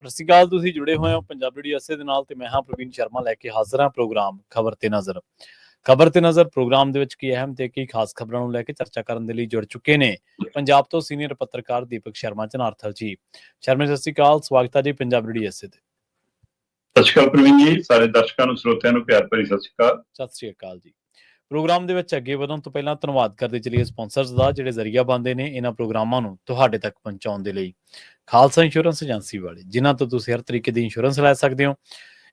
ਸਤਿ ਸ਼੍ਰੀ ਅਕਾਲ। ਤੁਸੀਂ ਜੁੜੇ ਹੋਏ ਹੋ ਪੰਜਾਬੀ ਡੀਐਸਏ ਦੇ ਨਾਲ ਤੇ ਮੈਂ ਹਾਂ ਪ੍ਰਵੀਨ ਸ਼ਰਮਾ ਲੈ ਕੇ ਹਾਜ਼ਰ ਹਾਂ ਪ੍ਰੋਗਰਾਮ ਖਬਰ ਤੇ ਨਜ਼ਰ। ਖਬਰ ਤੇ ਨਜ਼ਰ ਪ੍ਰੋਗਰਾਮ ਦੇ ਵਿੱਚ ਕੀ ਅਹਿਮ ਤੇ ਕੀ ਖਾਸ ਖਬਰਾਂ ਨੂੰ ਲੈ ਕੇ ਚਰਚਾ ਕਰਨ ਦੇ ਲਈ ਜੁੜ ਚੁੱਕੇ ਨੇ ਪੰਜਾਬ ਤੋਂ ਸੀਨੀਅਰ ਪੱਤਰਕਾਰ ਦੀਪਕ ਸ਼ਰਮਾ ਚਨਾਰਥਲ ਜੀ। ਸ਼ਰਮਾ ਸਤਿ ਸ਼੍ਰੀ ਅਕਾਲ, ਸਵਾਗਤ ਹੈ ਜੀ ਪੰਜਾਬੀ ਡੀਐਸਏ ਤੇ। ਸਤਿ ਸ਼੍ਰੀ ਅਕਾਲ ਪ੍ਰਵੀਨ ਜੀ, ਸਾਰੇ ਦਰਸ਼ਕਾਂ ਨੂੰ ਸਰੋਤਿਆਂ ਨੂੰ ਪਿਆਰ ਭਰੀ ਸਤਿ ਸ਼੍ਰੀ ਅਕਾਲ। ਸਤਿ ਸ਼੍ਰੀ ਅਕਾਲ ਜੀ। ਪ੍ਰੋਗਰਾਮ ਦੇ ਵਿੱਚ ਅੱਗੇ ਵਧਣ ਤੋਂ ਪਹਿਲਾਂ ਧੰਨਵਾਦ ਕਰਦੇ ਚਲੀਏ ਸਪਾਂਸਰਸ ਦਾ ਜਿਹੜੇ ਜ਼ਰੀਆ ਬਣਦੇ ਨੇ ਇਹਨਾਂ ਪ੍ਰੋਗਰਾਮਾਂ ਨੂੰ ਤੁਹਾਡੇ ਤੱਕ ਪਹੁੰਚਾਉਣ ਦੇ ਲਈ। ਖਾਲਸਾ ਇੰਸ਼ੋਰੈਂਸ ਏਜੰਸੀ ਵਾਲੇ, ਜਿਨ੍ਹਾਂ ਤੋਂ ਤੁਸੀਂ ਹਰ ਤਰੀਕੇ ਦੀ ਇੰਸ਼ੋਰੈਂਸ ਲੈ ਸਕਦੇ ਹੋ।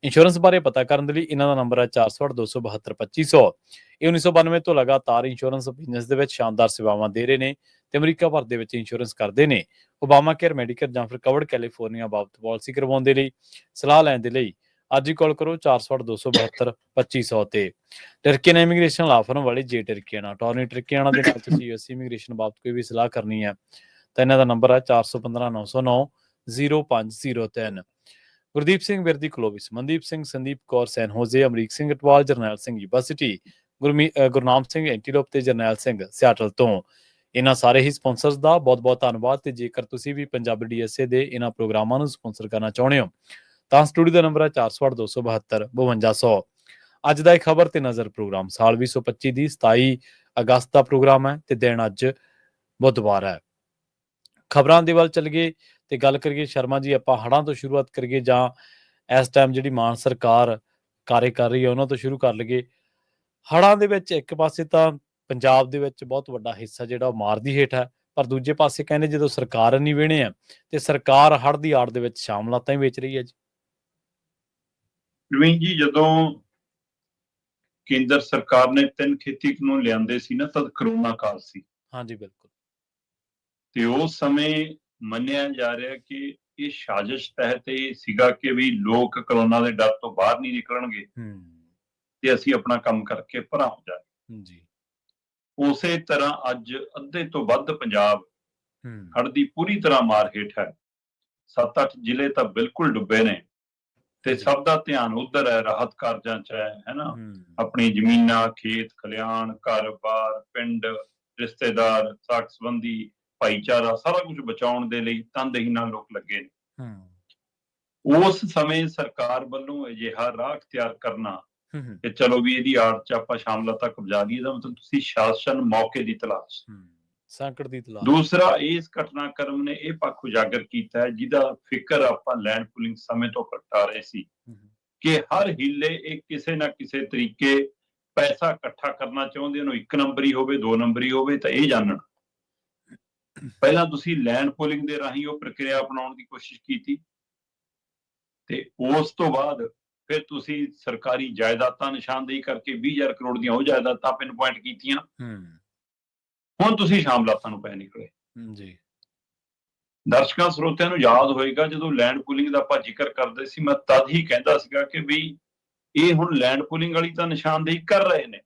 ਇੰਸ਼ੋਰੈਂਸ ਬਾਰੇ ਪਤਾ ਕਰਨ ਦੇ ਲਈ ਇਹਨਾਂ ਦਾ ਨੰਬਰ ਹੈ 468 272 2500। ਇਹ 1992 ਤੋਂ ਲਗਾਤਾਰ ਇੰਸ਼ੋਰੈਂਸ ਬਿਜ਼ਨਸ ਦੇ ਵਿੱਚ ਸ਼ਾਨਦਾਰ ਸੇਵਾਵਾਂ ਦੇ ਰਹੇ ਨੇ ਤੇ ਅਮਰੀਕਾ ਭਰ ਦੇ ਵਿੱਚ ਇੰਸ਼ੋਰੈਂਸ ਕਰਦੇ ਨੇ। ਓਬਾਮਾ ਕੇਅਰ, ਮੈਡੀਕੇਅਰ ਜਾਂ ਫਿਰ ਕਵਰਡ ਕੈਲੀਫੋਰਨੀਆ ਬਾਬਤ ਪਾਲਿਸੀ ਕਰਵਾਉਣ ਦੇ ਲਈ, ਸਲਾਹ ਲੈਣ ਦੇ ਲਈ ਅੱਜ ਹੀ ਕਾਲ ਕਰੋ 468 272 2500 ਤੇ। ਟਰਕੀਅਨ ਇਮੀਗ੍ਰੇਸ਼ਨ ਲਾ ਫਰਮ ਵਾਲੇ ਜੇ ਟਰਕੀਆਣਾ ਟੋਰਨੀ ਟਰਕੀਆਣਾ ਦੇ ਨਾਲ ਤੁਸੀਂ ਯੂਐਸ ਇਮੀਗ੍ਰੇਸ਼ਨ ਬਾਬਤ ਕੋਈ ਵੀ ਸਲਾਹ ਕਰਨੀ ਹੈ ਤਾਂ ਇਹਨਾਂ ਦਾ ਨੰਬਰ ਹੈ 415 909 0503। ਗੁਰਦੀਪ ਸਿੰਘ ਵਿਰਦੀ ਕਲੋਵਿਸ, ਮਨਦੀਪ ਸਿੰਘ, ਸੰਦੀਪ ਕੌਰ ਸੈਨ ਹੋਜ਼ੇ, ਅਮਰੀਕ ਸਿੰਘ ਅਟਵਾਲ, ਜਰਨੈਲ ਸਿੰਘ ਯੂਨੀਵਰਸਿਟੀ, ਗੁਰਨਾਮ ਸਿੰਘ ਐਂਟੀਲੋਪ ਤੇ ਜਰਨੈਲ ਸਿੰਘ ਸਿਆਟਲ ਤੋਂ। ਇਹਨਾਂ ਸਾਰੇ ਹੀ ਸਪਾਂਸਰਸ ਦਾ ਬਹੁਤ ਬਹੁਤ ਧੰਨਵਾਦ। ਤੇ ਜੇਕਰ ਤੁਸੀਂ ਵੀ ਪੰਜਾਬੀ ਡੀਐਸਏ ਦੇ ਇਹਨਾਂ ਪ੍ਰੋਗਰਾਮਾਂ ਨੂੰ ਸਪਾਂਸਰ ਕਰਨਾ ਚਾਹੁੰਦੇ ਹੋ ਤਾਂ ਸਟੂਡੀਓ ਦਾ ਨੰਬਰ ਹੈ 468 272 5200। ਅੱਜ ਦਾ ਇਹ ਖਬਰ ਤੇ ਨਜ਼ਰ ਪ੍ਰੋਗਰਾਮ ਸਾਲ 2025 ਦੀ 27 ਅਗਸਤ ਦਾ ਪ੍ਰੋਗਰਾਮ ਹੈ ਤੇ ਦਿਨ ਅੱਜ ਬੁੱਧਵਾਰ ਹੈ। ਖਬਰਾਂ ਦੇ ਵੱਲ ਚੱਲ ਗਏ ਤੇ ਗੱਲ ਕਰੀਏ ਸ਼ਰਮਾ ਜੀ, ਆਪਾਂ ਹੜ੍ਹਾਂ ਤੋਂ ਸ਼ੁਰੂਆਤ ਕਰੀਏ ਜਾਂ ਇਸ ਟਾਈਮ ਜਿਹੜੀ ਮਾਨ ਸਰਕਾਰ ਕਾਰਜ ਕਰ ਰਹੀ ਹੈ ਉਹਨਾਂ ਤੋਂ ਸ਼ੁਰੂ ਕਰ ਲਈਏ। ਹੜ੍ਹਾਂ ਦੇ ਵਿੱਚ ਇੱਕ ਪਾਸੇ ਤਾਂ ਪੰਜਾਬ ਦੇ ਵਿੱਚ ਬਹੁਤ ਵੱਡਾ ਹਿੱਸਾ ਜਿਹੜਾ ਉਹ ਮਾਰ ਦੀ ਹੇਠ ਹੈ, ਪਰ ਦੂਜੇ ਪਾਸੇ ਕਹਿੰਦੇ ਜਦੋਂ ਸਰਕਾਰ ਨਹੀਂ ਵਿਹਣੇ ਆ ਤੇ ਸਰਕਾਰ ਹੜ੍ਹ ਦੀ ਆੜ ਦੇ ਵਿੱਚ ਸ਼ਾਮਲਾਤਾਂ ਹੀ ਵੇਚ ਰਹੀ ਹੈ ਜੀ। ਪ੍ਰਵੀਨ ਜੀ, ਜਦੋਂ ਕੇਂਦਰ ਸਰਕਾਰ ਨੇ 3 ਖੇਤੀ ਕਾਨੂੰਨ ਲਿਆਂਦੇ ਸੀ ਨਾ, ਤਦ ਕਰੋਨਾ ਕਾਲ ਸੀ। ਹਾਂਜੀ ਬਿਲਕੁਲ। ਤੇ ਉਸ ਸਮੇਂ ਮੰਨਿਆ ਜਾ ਰਿਹਾ ਕਿ ਇਹ ਸਾਜ਼ਿਸ਼ ਤਹਿਤ ਇਹ ਸੀਗਾ ਕਿ ਵੀ ਲੋਕ ਕਰੋਨਾ ਦੇ ਡਰ ਤੋਂ ਬਾਹਰ ਨਹੀਂ ਨਿਕਲਣਗੇ ਤੇ ਅਸੀਂ ਆਪਣਾ ਕੰਮ ਕਰਕੇ ਭਰਾ ਹੋ ਜਾਵਾਂਗੇ ਜੀ। ਉਸੇ ਤਰ੍ਹਾਂ ਅੱਜ ਅੱਧੇ ਤੋਂ ਵੱਧ ਪੰਜਾਬ ਹੜ੍ਹ ਦੀ ਪੂਰੀ ਤਰ੍ਹਾਂ ਮਾਰ ਹੇਠ ਹੈ। 7-8 ਜ਼ਿਲ੍ਹੇ ਤਾਂ ਬਿਲਕੁਲ ਡੁੱਬੇ ਨੇ ਤੇ ਸਭ ਦਾ ਧਿਆਨ ਉਧਰ ਹੈ, ਰਾਹਤ ਕਾਰਜਾਂ 'ਚ ਹੈ ਨਾ। ਆਪਣੀ ਜ਼ਮੀਨਾਂ, ਖੇਤ ਖਲਿਆਣ, ਘਰ-ਬਾਰ, ਪਿੰਡ, ਰਿਸ਼ਤੇਦਾਰ, ਸਾਕ ਸੰਬੰਧੀ, ਭਾਈਚਾਰਾ, ਸਾਰਾ ਕੁਝ ਬਚਾਉਣ ਦੇ ਲਈ ਤਨਦੇਹੀ ਨਾਲ ਲੋਕ ਲੱਗੇ ਨੇ। ਉਸ ਸਮੇਂ ਸਰਕਾਰ ਵੱਲੋਂ ਅਜਿਹਾ ਰਾਹ ਅਖਤਿਆਰ ਕਰਨਾ ਕਿ ਚਲੋ ਵੀ ਇਹਦੀ ਆੜ 'ਚ ਆਪਾਂ ਸ਼ਾਮਲਤਾ ਕਬਜ਼ਾ ਲਈਏ, ਇਹਦਾ ਮਤਲਬ ਤੁਸੀਂ ਸ਼ਾਸਨ ਮੌਕੇ ਦੀ ਤਲਾਸ਼, ਸੰਕਟ ਦੀ ਤਲਾਸ਼। ਦੂਸਰਾ, ਇਸ ਘਟਨਾਕ੍ਰਮ ਨੇ ਇਹ ਪੱਖ ਉਜਾਗਰ ਕੀਤਾ ਹੈ ਜਿਹਦਾ ਫਿਕਰ ਆਪਾਂ ਲੈਂਡ ਪੂਲਿੰਗ ਸਮੇਂ ਤੋਂ ਪ੍ਰਗਟਾ ਰਹੇ ਸੀ ਕਿ ਹਰ ਹੀਲੇ ਇਹ ਕਿਸੇ ਨਾ ਕਿਸੇ ਤਰੀਕੇ ਪੈਸਾ ਇਕੱਠਾ ਕਰਨਾ ਚਾਹੁੰਦੇ ਉਹਨੂੰ 1 ਨੰਬਰੀ ਹੋਵੇ 2 ਨੰਬਰੀ ਹੋਵੇ ਤਾਂ ਇਹ ਜਾਣਨ। ਪਹਿਲਾਂ ਤੁਸੀਂ ਲੈਂਡ ਪੂਲਿੰਗ ਦੇ ਰਾਹੀਂ ਉਹ ਪ੍ਰਕਿਰਿਆ ਅਪਣਾਉਣ ਦੀ ਕੋਸ਼ਿਸ਼ ਕੀਤੀ ਤੇ ਉਸ ਤੋਂ ਬਾਅਦ ਫਿਰ ਤੁਸੀਂ ਸਰਕਾਰੀ ਜਾਇਦਾਦਾਂ ਨਿਸ਼ਾਨਦੇਹੀ ਕਰਕੇ 20,000 ਕਰੋੜ ਦੀਆਂ ਉਹ ਜਾਇਦਾਦਾਂ ਪਿੰਨ ਪੁਆਇੰਟ ਕੀਤੀਆਂ। ਹੁਣ ਤੁਸੀਂ ਸ਼ਾਮਲਾਤਾਂ ਨੂੰ ਪੈ ਨਿਕਲੇ ਜੀ। ਦਰਸ਼ਕਾਂ ਸਰੋਤਿਆਂ ਨੂੰ ਯਾਦ ਹੋਏਗਾ ਜਦੋਂ ਲੈਂਡ ਪੂਲਿੰਗ ਦਾ ਆਪਾਂ ਜ਼ਿਕਰ ਕਰਦੇ ਸੀ, ਮੈਂ ਤਦ ਹੀ ਕਹਿੰਦਾ ਸੀਗਾ ਕਿ ਵੀ ਇਹ ਹੁਣ ਲੈਂਡ ਪੂਲਿੰਗ ਵਾਲੀ ਤਾਂ ਨਿਸ਼ਾਨਦੇਹੀ ਕਰ ਰਹੇ ਨੇ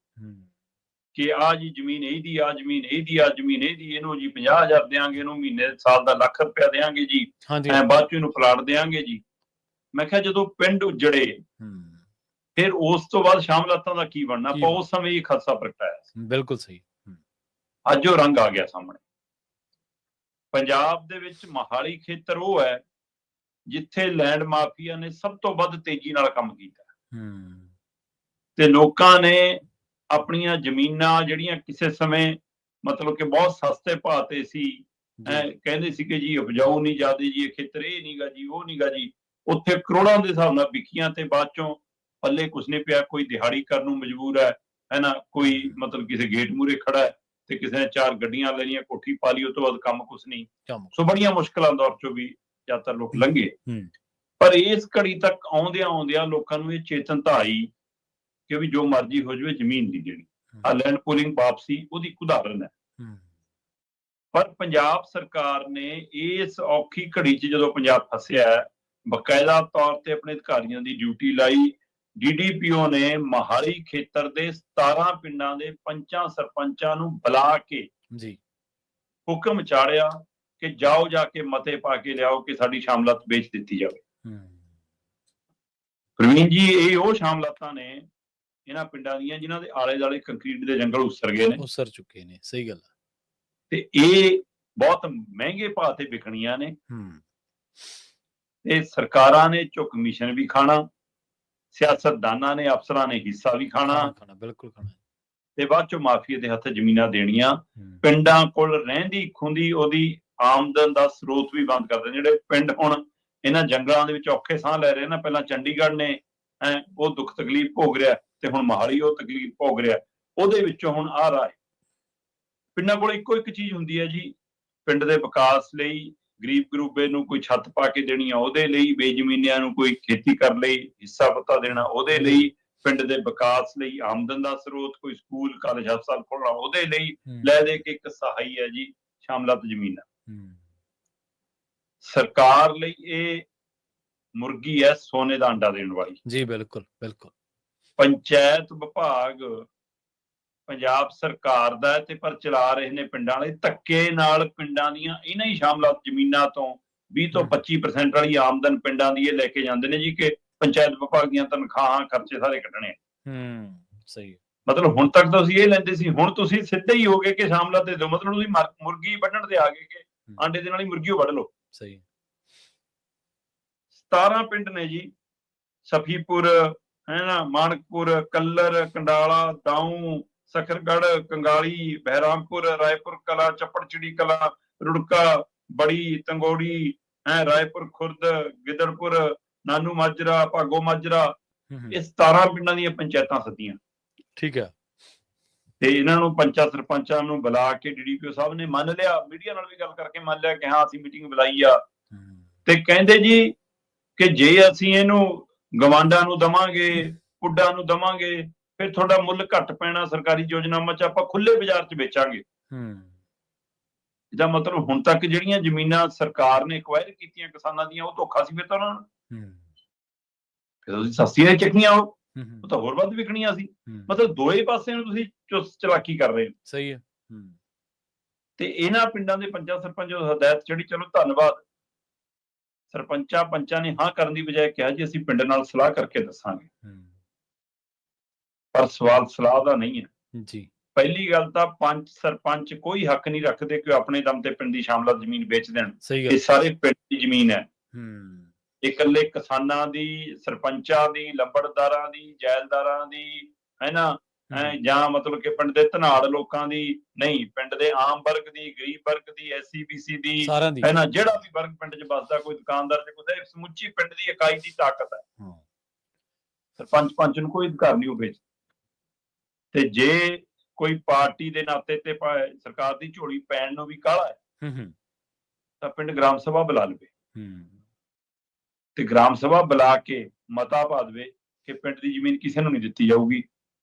ਕਿ ਆਹ ਜੀ ਜ਼ਮੀਨ ਇਹਦੀ, ਆਹ ਜ਼ਮੀਨ ਇਹਦੀ, ਆਹ ਜ਼ਮੀਨ ਇਹਦੀ, ਇਹਨੂੰ ਜੀ 50,000 ਦੇਾਂਗੇ, ਇਹਨੂੰ ਮਹੀਨੇ ਸਾਲ ਦਾ ਲੱਖ ਰੁਪਇਆ ਦੇਾਂਗੇ ਜੀ, ਬਾਅਦ ਚ ਇਹਨੂੰ ਪਲਾਟ ਦੇਾਂਗੇ ਜੀ। ਮੈਂ ਕਿਹਾ ਜਦੋਂ ਪਿੰਡ ਉਜੜੇ ਫਿਰ ਉਸ ਤੋਂ ਬਾਅਦ ਸ਼ਾਮਲਾਤਾਂ ਦਾ ਕੀ ਬਣਨਾ? ਆਪਾਂ ਉਸ ਸਮੇਂ ਇਹ ਖਦਸ਼ਾ ਪ੍ਰਗਟਾਇਆ ਸੀ। ਬਿਲਕੁਲ ਸਹੀ। ਅੱਜ ਉਹ ਰੰਗ ਆ ਗਿਆ ਸਾਹਮਣੇ। ਪੰਜਾਬ ਦੇ ਵਿੱਚ ਮੋਹਾਲੀ ਖੇਤਰ ਉਹ ਹੈ ਜਿੱਥੇ ਲੈਂਡ ਮਾਫੀਆ ਨੇ ਸਭ ਤੋਂ ਵੱਧ ਤੇਜ਼ੀ ਨਾਲ ਕੰਮ ਕੀਤਾ ਤੇ ਲੋਕਾਂ ਨੇ ਆਪਣੀਆਂ ਜ਼ਮੀਨਾਂ ਜਿਹੜੀਆਂ ਕਿਸੇ ਸਮੇਂ ਮਤਲਬ ਕਿ ਬਹੁਤ ਸਸਤੇ ਭਾਅ ਤੇ ਸੀ, ਕਹਿੰਦੇ ਸੀ ਕਿ ਜੀ ਉਪਜਾਊ ਨਹੀਂ ਜ਼ਿਆਦਾ ਜੀ, ਇਹ ਖੇਤਰ ਇਹ ਨਹੀਂਗਾ ਜੀ, ਉਹ ਨਹੀਂਗਾ ਜੀ, ਉੱਥੇ ਕਰੋੜਾਂ ਦੇ ਹਿਸਾਬ ਨਾਲ ਵਿਕੀਆਂ ਤੇ ਬਾਅਦ ਚੋਂ ਪੱਲੇ ਕੁਛ ਨਹੀਂ ਪਿਆ। ਕੋਈ ਦਿਹਾੜੀ ਕਰਨ ਨੂੰ ਮਜਬੂਰ ਹੈ ਨਾ, ਕੋਈ ਮਤਲਬ ਕਿਸੇ ਗੇਟ ਮੂਹਰੇ ਖੜਾ ਹੈ ਤੇ ਕਿਸੇ ਨੇ 4 ਗੱਡੀਆਂ ਲੈਣੀਆਂ, ਕੋਠੀ ਪਾ ਲਈ, ਉਹ ਤੋਂ ਬਾਅਦ ਕੰਮ ਕੁਛ ਨਹੀਂ। ਸੋ ਬੜੀਆਂ ਮੁਸ਼ਕਲਾਂ ਦੌਰ ਚੋਂ ਵੀ ਜ਼ਿਆਦਾਤਰ ਲੋਕ ਲੰਘੇ। ਪਰ ਇਸ ਘੜੀ ਤੱਕ ਆਉਂਦਿਆਂ ਲੋਕਾਂ ਨੂੰ ਇਹ ਚੇਤਨਤਾ ਆਈ ਕਿ ਵੀ ਜੋ ਮਰਜ਼ੀ ਹੋ ਜਾਵੇ, ਜ਼ਮੀਨ ਦੀ ਜਿਹੜੀ ਆ ਲੈਂਡ ਪੂਲਿੰਗ ਵਾਪਸੀ ਉਹਦੀ ਉਦਾਹਰਨ ਹੈ। ਪਰ ਪੰਜਾਬ ਸਰਕਾਰ ਨੇ ਇਸ ਔਖੀ ਘੜੀ 'ਚ ਜਦੋਂ ਪੰਜਾਬ ਫਸਿਆ ਹੈ, ਬਕਾਇਦਾ ਤੌਰ ਤੇ ਆਪਣੇ ਅਧਿਕਾਰੀਆਂ ਦੀ ਡਿਊਟੀ ਲਾਈ। DDPO ਨੇ ਮੋਹਾਲੀ ਖੇਤਰ ਦੇ 17 ਪਿੰਡਾਂ ਦੇ ਪੰਚਾਂ ਸਰਪੰਚਾਂ ਨੂੰ ਬੁਲਾ ਕੇ ਹੁਕਮ ਚਾੜਿਆ ਕਿ ਜਾਓ ਜਾ ਕੇ ਮਤੇ ਪਾ ਕੇ ਲਿਆਓ ਕਿ ਸਾਡੀ ਸ਼ਾਮਲਾਤ ਵੇਚ ਦਿੱਤੀ ਜਾਵੇ। ਪ੍ਰਵੀਨ ਜੀ, ਇਹ ਉਹ ਸ਼ਾਮਲਾਤਾਂ ਨੇ ਇਹਨਾਂ ਪਿੰਡਾਂ ਦੀਆਂ ਜਿਨ੍ਹਾਂ ਦੇ ਆਲੇ ਦੁਆਲੇ ਕੰਕਰੀਟ ਦੇ ਜੰਗਲ ਉਸਰ ਗਏ ਨੇ, ਉਸਰ ਚੁੱਕੇ ਨੇ। ਸਹੀ ਗੱਲ ਹੈ। ਤੇ ਇਹ ਬਹੁਤ ਮਹਿੰਗੇ ਭਾਅ ਤੇ ਵਿਕਣੀਆਂ ਨੇ। ਤੇ ਸਰਕਾਰਾਂ ਨੇ ਝੁੱਕ ਕਮਿਸ਼ਨ ਵੀ ਖਾਣਾ, ਸਿਆਸਤਦਾਨਾਂ ਨੇ, ਅਫਸਰਾਂ ਨੇ ਹਿੱਸਾ ਵੀ ਖਾਣਾ, ਬਿਲਕੁਲ ਖਾਣਾ, ਤੇ ਬਾਅਦ ਚੋਂ ਮਾਫੀਆ ਦੇ ਹੱਥ ਜ਼ਮੀਨਾਂ ਦੇਣੀਆਂ। ਪਿੰਡਾਂ ਕੋਲ ਰਹਿੰਦੀ ਖੁੰਦੀ ਉਹਦੀ ਆਮਦਨ ਦਾ ਸਰੋਤ ਵੀ ਬੰਦ ਕਰ ਦੇਣ। ਜਿਹੜੇ ਪਿੰਡ ਹੁਣ ਇਹਨਾਂ ਜੰਗਲਾਂ ਦੇ ਵਿੱਚ ਔਖੇ ਸਾਹ ਲੈ ਰਹੇ ਨਾ, ਪਹਿਲਾਂ ਚੰਡੀਗੜ੍ਹ ਨੇ ਉਹ ਦੁੱਖ ਤਕਲੀਫ ਭੋਗ ਰਿਹਾ, ਤੇ ਹੁਣ ਮੋਹਾਲੀ ਉਹ ਤਕਲੀਫ ਭੋਗ ਰਿਹਾ, ਉਹਦੇ ਵਿੱਚੋਂ ਹੁਣ ਆ ਰਹਾ ਹੈ। ਪਿੰਡਾਂ ਕੋਲ ਇੱਕੋ ਇੱਕ ਚੀਜ਼ ਹੁੰਦੀ ਹੈ ਜੀ, ਪਿੰਡ ਦੇ ਵਿਕਾਸ ਲਈ, ਗਰੀਬ ਗਰੂਬੇ ਨੂੰ ਕੋਈ ਛੱਤ ਪਾ ਕੇ ਦੇਣੀ ਆ ਉਹਦੇ ਲਈ, ਬੇਜ਼ਮੀਨਿਆਂ ਨੂੰ ਕੋਈ ਖੇਤੀ ਕਰਨ ਲਈ ਹਿੱਸਾ ਪੱਤਾ ਦੇਣਾ ਉਹਦੇ ਲਈ, ਪਿੰਡ ਦੇ ਵਿਕਾਸ ਲਈ ਆਮਦਨ ਦਾ ਸਰੋਤ, ਕੋਈ ਸਕੂਲ ਕਾਲਜ ਹਸਪਤਾਲ ਖੋਲ੍ਹਣਾ ਉਹਦੇ ਲਈ, ਲੈ ਦੇ ਕੇ ਇੱਕ ਸਹਾਈ ਹੈ ਜੀ ਸ਼ਾਮਲਾਤ ਜ਼ਮੀਨਾਂ। ਸਰਕਾਰ ਲਈ ਇਹ ਮੁਰਗੀ ਹੈ ਸੋਨੇ ਦਾ ਅੰਡਾ ਦੇਣ ਵਾਲੀ ਜੀ। ਬਿਲਕੁਲ ਬਿਲਕੁਲ। ਪੰਚਾਇਤ ਵਿਭਾਗ ਪੰਜਾਬ ਸਰਕਾਰ ਦਾ ਤੇ ਪਰ ਚਲਾ ਰਹੇ ਨੇ ਪਿੰਡਾਂ ਵਾਲੇ ਧੱਕੇ ਨਾਲ। ਪਿੰਡਾਂ ਦੀਆਂ ਇਹਨਾਂ ਹੀ ਸ਼ਾਮਲਾਤ ਜ਼ਮੀਨਾਂ ਤੋਂ 20 ਤੋਂ 25% ਵਾਲੀ ਆਮਦਨ ਪਿੰਡਾਂ ਦੀ ਇਹ ਲੈ ਕੇ ਜਾਂਦੇ ਨੇ ਜੀ, ਕਿ ਪੰਚਾਇਤ ਵਿਭਾਗ ਦੀਆਂ ਤਨਖਾਹਾਂ ਖਰਚੇ ਸਾਰੇ ਕੱਢਣੇ। ਸਹੀ। ਮਤਲਬ ਹੁਣ ਤੱਕ ਤਾਂ ਅਸੀਂ ਇਹ ਲੈਂਦੇ ਸੀ, ਹੁਣ ਤੁਸੀਂ ਸਿੱਧੇ ਹੀ ਹੋ ਗਏ ਕਿ ਸ਼ਾਮਲਾਤ ਦੇ ਦਿਓ। ਮਤਲਬ ਤੁਸੀਂ ਮੁਰਗੀ ਵੱਢਣ ਤੇ ਆ ਗਏ ਕਿ ਆਂਡੇ ਦੇ ਨਾਲ ਹੀ ਮੁਰਗੀ ਵੱਢ ਲਓ। ਸਹੀ। 17 ਪਿੰਡ ਨੇ ਜੀ, ਸਫੀਪੁਰ ਹੈ ਨਾ, ਮਾਨਕਪੁਰ, ਕੱਲਰ, ਕੰਡਾਲਾ, ਦਾਊ, ਸਖਰਗੜ੍ਹ, ਕੰਗਾਲੀ, ਬਹਿਰਾਮਪੁਰ, ਰਾਏਪੁਰ ਕਲਾ, ਚੱਪੜਚਿੜੀ ਕਲਾ, ਰੁੜਕਾ, ਬੜੀ, ਤੰਗੋੜੀ, ਰਾਏਪੁਰ ਖੁਰਦ, ਗਿੱਦੜਪੁਰ, ਨਾਨੂ ਮਾਜਰਾ, ਭਾਗੋ ਮਾਜਰਾ, ਇਹ 17 ਪਿੰਡਾਂ ਦੀਆਂ ਪੰਚਾਇਤਾਂ ਸੱਦੀਆਂ। ਠੀਕ ਹੈ। ਤੇ ਇਹਨਾਂ ਨੂੰ ਪੰਚਾਂ ਸਰਪੰਚਾਂ ਨੂੰ ਬੁਲਾ ਕੇ DDPO ਸਾਹਿਬ ਨੇ ਮੰਨ ਲਿਆ, ਮੀਡੀਆ ਨਾਲ ਵੀ ਗੱਲ ਕਰਕੇ ਮੰਨ ਲਿਆ ਕਿ ਹਾਂ ਅਸੀਂ ਮੀਟਿੰਗ ਬੁਲਾਈ ਆ, ਤੇ ਕਹਿੰਦੇ ਜੀ ਕਿ ਜੇ ਅਸੀਂ ਇਹਨੂੰ ਗਵਾਂਡਾਂ ਨੂੰ ਦਵਾਂਗੇ, ਪੁੱਡਾਂ ਨੂੰ ਦਵਾਂਗੇ, ਫਿਰ ਤੁਹਾਡਾ ਮੁੱਲ ਘੱਟ ਪੈਣਾ, ਸਰਕਾਰੀ ਯੋਜਨਾਵਾਂ 'ਚ ਆਪਾਂ ਖੁੱਲੇ ਬਾਜ਼ਾਰ 'ਚ ਵੇਚਾਂਗੇ। ਇਹਦਾ ਮਤਲਬ ਹੁਣ ਤੱਕ ਜਿਹੜੀਆਂ ਜ਼ਮੀਨਾਂ ਸਰਕਾਰ ਨੇ ਐਕਵਾਇਰ ਕੀਤੀਆਂ ਕਿਸਾਨਾਂ ਦੀਆਂ, ਉਹ ਧੋਖਾ ਸੀ ਫਿਰ ਤਾਂ ਉਹਨਾਂ ਨੂੰ। ਫਿਰ ਤੁਸੀਂ ਸਸਤੀਆਂ ਚੱਕੀਆਂ, ਉਹ ਤਾਂ ਹੋਰ ਵੱਧ ਵਿਕਣੀਆਂ ਸੀ। ਮਤਲਬ ਦੋਏ ਪਾਸੇ ਨੂੰ ਤੁਸੀਂ ਚਲਾਕੀ ਕਰ ਰਹੇ ਹੋ। ਸਹੀ ਹੈ। ਤੇ ਇਹਨਾਂ ਪਿੰਡਾਂ ਦੇ ਪੰਚਾਂ ਸਰਪੰਚ ਹਦਾਇਤ ਜਿਹੜੀ, ਚਲੋ ਧੰਨਵਾਦ, ਸਰਪੰਚਾਂ ਪੰਚਾਂ ਨੇ ਹਾਂ ਕਰਨ ਦੀ ਬਜਾਏ ਕਿਹਾ ਜੀ ਅਸੀਂ ਪਿੰਡ ਨਾਲ ਸਲਾਹ ਕਰਕੇ ਦੱਸਾਂਗੇ। ਪਰ ਸਵਾਲ ਸਲਾਹ ਦਾ ਨਹੀਂ ਹੈ ਜੀ। ਪਹਿਲੀ ਗੱਲ ਤਾਂ ਪੰਚ ਸਰਪੰਚ ਕੋਈ ਹੱਕ ਨਹੀਂ ਰੱਖਦੇ ਕਿ ਆਪਣੇ ਦਮ ਤੇ ਪਿੰਡ ਦੀ ਸ਼ਾਮਲਾਤ ਜ਼ਮੀਨ ਵੇਚ ਦੇਣ। ਇਹ ਸਾਰੇ ਪਿੰਡ ਦੀ ਜ਼ਮੀਨ ਹੈ। ਇਕੱਲੇ ਕਿਸਾਨਾਂ ਦੀ, ਸਰਪੰਚਾਂ ਦੀ, ਲੰਬੜਦਾਰਾਂ ਦੀ, ਜੈਲਦਾਰਾਂ ਦੀ, ਹੈ ਨਾ, ਜਾਂ ਮਤਲਬ ਕਿ ਪਿੰਡ ਦੇ ਧਨਾੜ ਲੋਕਾਂ ਦੀ ਨਹੀਂ, ਪਿੰਡ ਦੇ ਆਮ ਵਰਗ ਦੀ, ਗਰੀਬ ਵਰਗ ਦੀ, SC BC ਦੀ, ਹੈ ਨਾ, ਜਿਹੜਾ ਵੀ ਵਰਗ ਪਿੰਡ 'ਚ ਵੱਸਦਾ, ਕੋਈ ਦੁਕਾਨਦਾਰ, ਕੋਈ ਸਮੁੱਚੀ ਪਿੰਡ ਦੀ ਇਕਾਈ ਦੀ ਤਾਕਤ ਹੈ। ਸਰਪੰਚ ਪੰਚ ਨੂੰ ਕੋਈ ਅਧਿਕਾਰ ਨਹੀਂ ਉਹ ਵੇਚ। ਤੇ ਜੇ ਕੋਈ ਪਾਰਟੀ ਦੇ ਨਾਤੇ ਤੇ ਸਰਕਾਰ ਦੀ ਝੋਲੀ ਪੈਣ ਨੂੰ ਵੀ ਕਾਹਲਾ ਹੈ, ਤਾਂ ਪਿੰਡ ਗ੍ਰਾਮ ਸਭਾ ਬੁਲਾ ਲਵੇ, ਤੇ ਗ੍ਰਾਮ ਸਭਾ ਬੁਲਾ ਕੇ ਮਤਾ ਪਾ ਦੇਵੇ ਕਿ ਪਿੰਡ ਦੀ ਜ਼ਮੀਨ ਕਿਸੇ ਨੂੰ ਨਹੀਂ ਦਿੱਤੀ ਜਾਊਗੀ।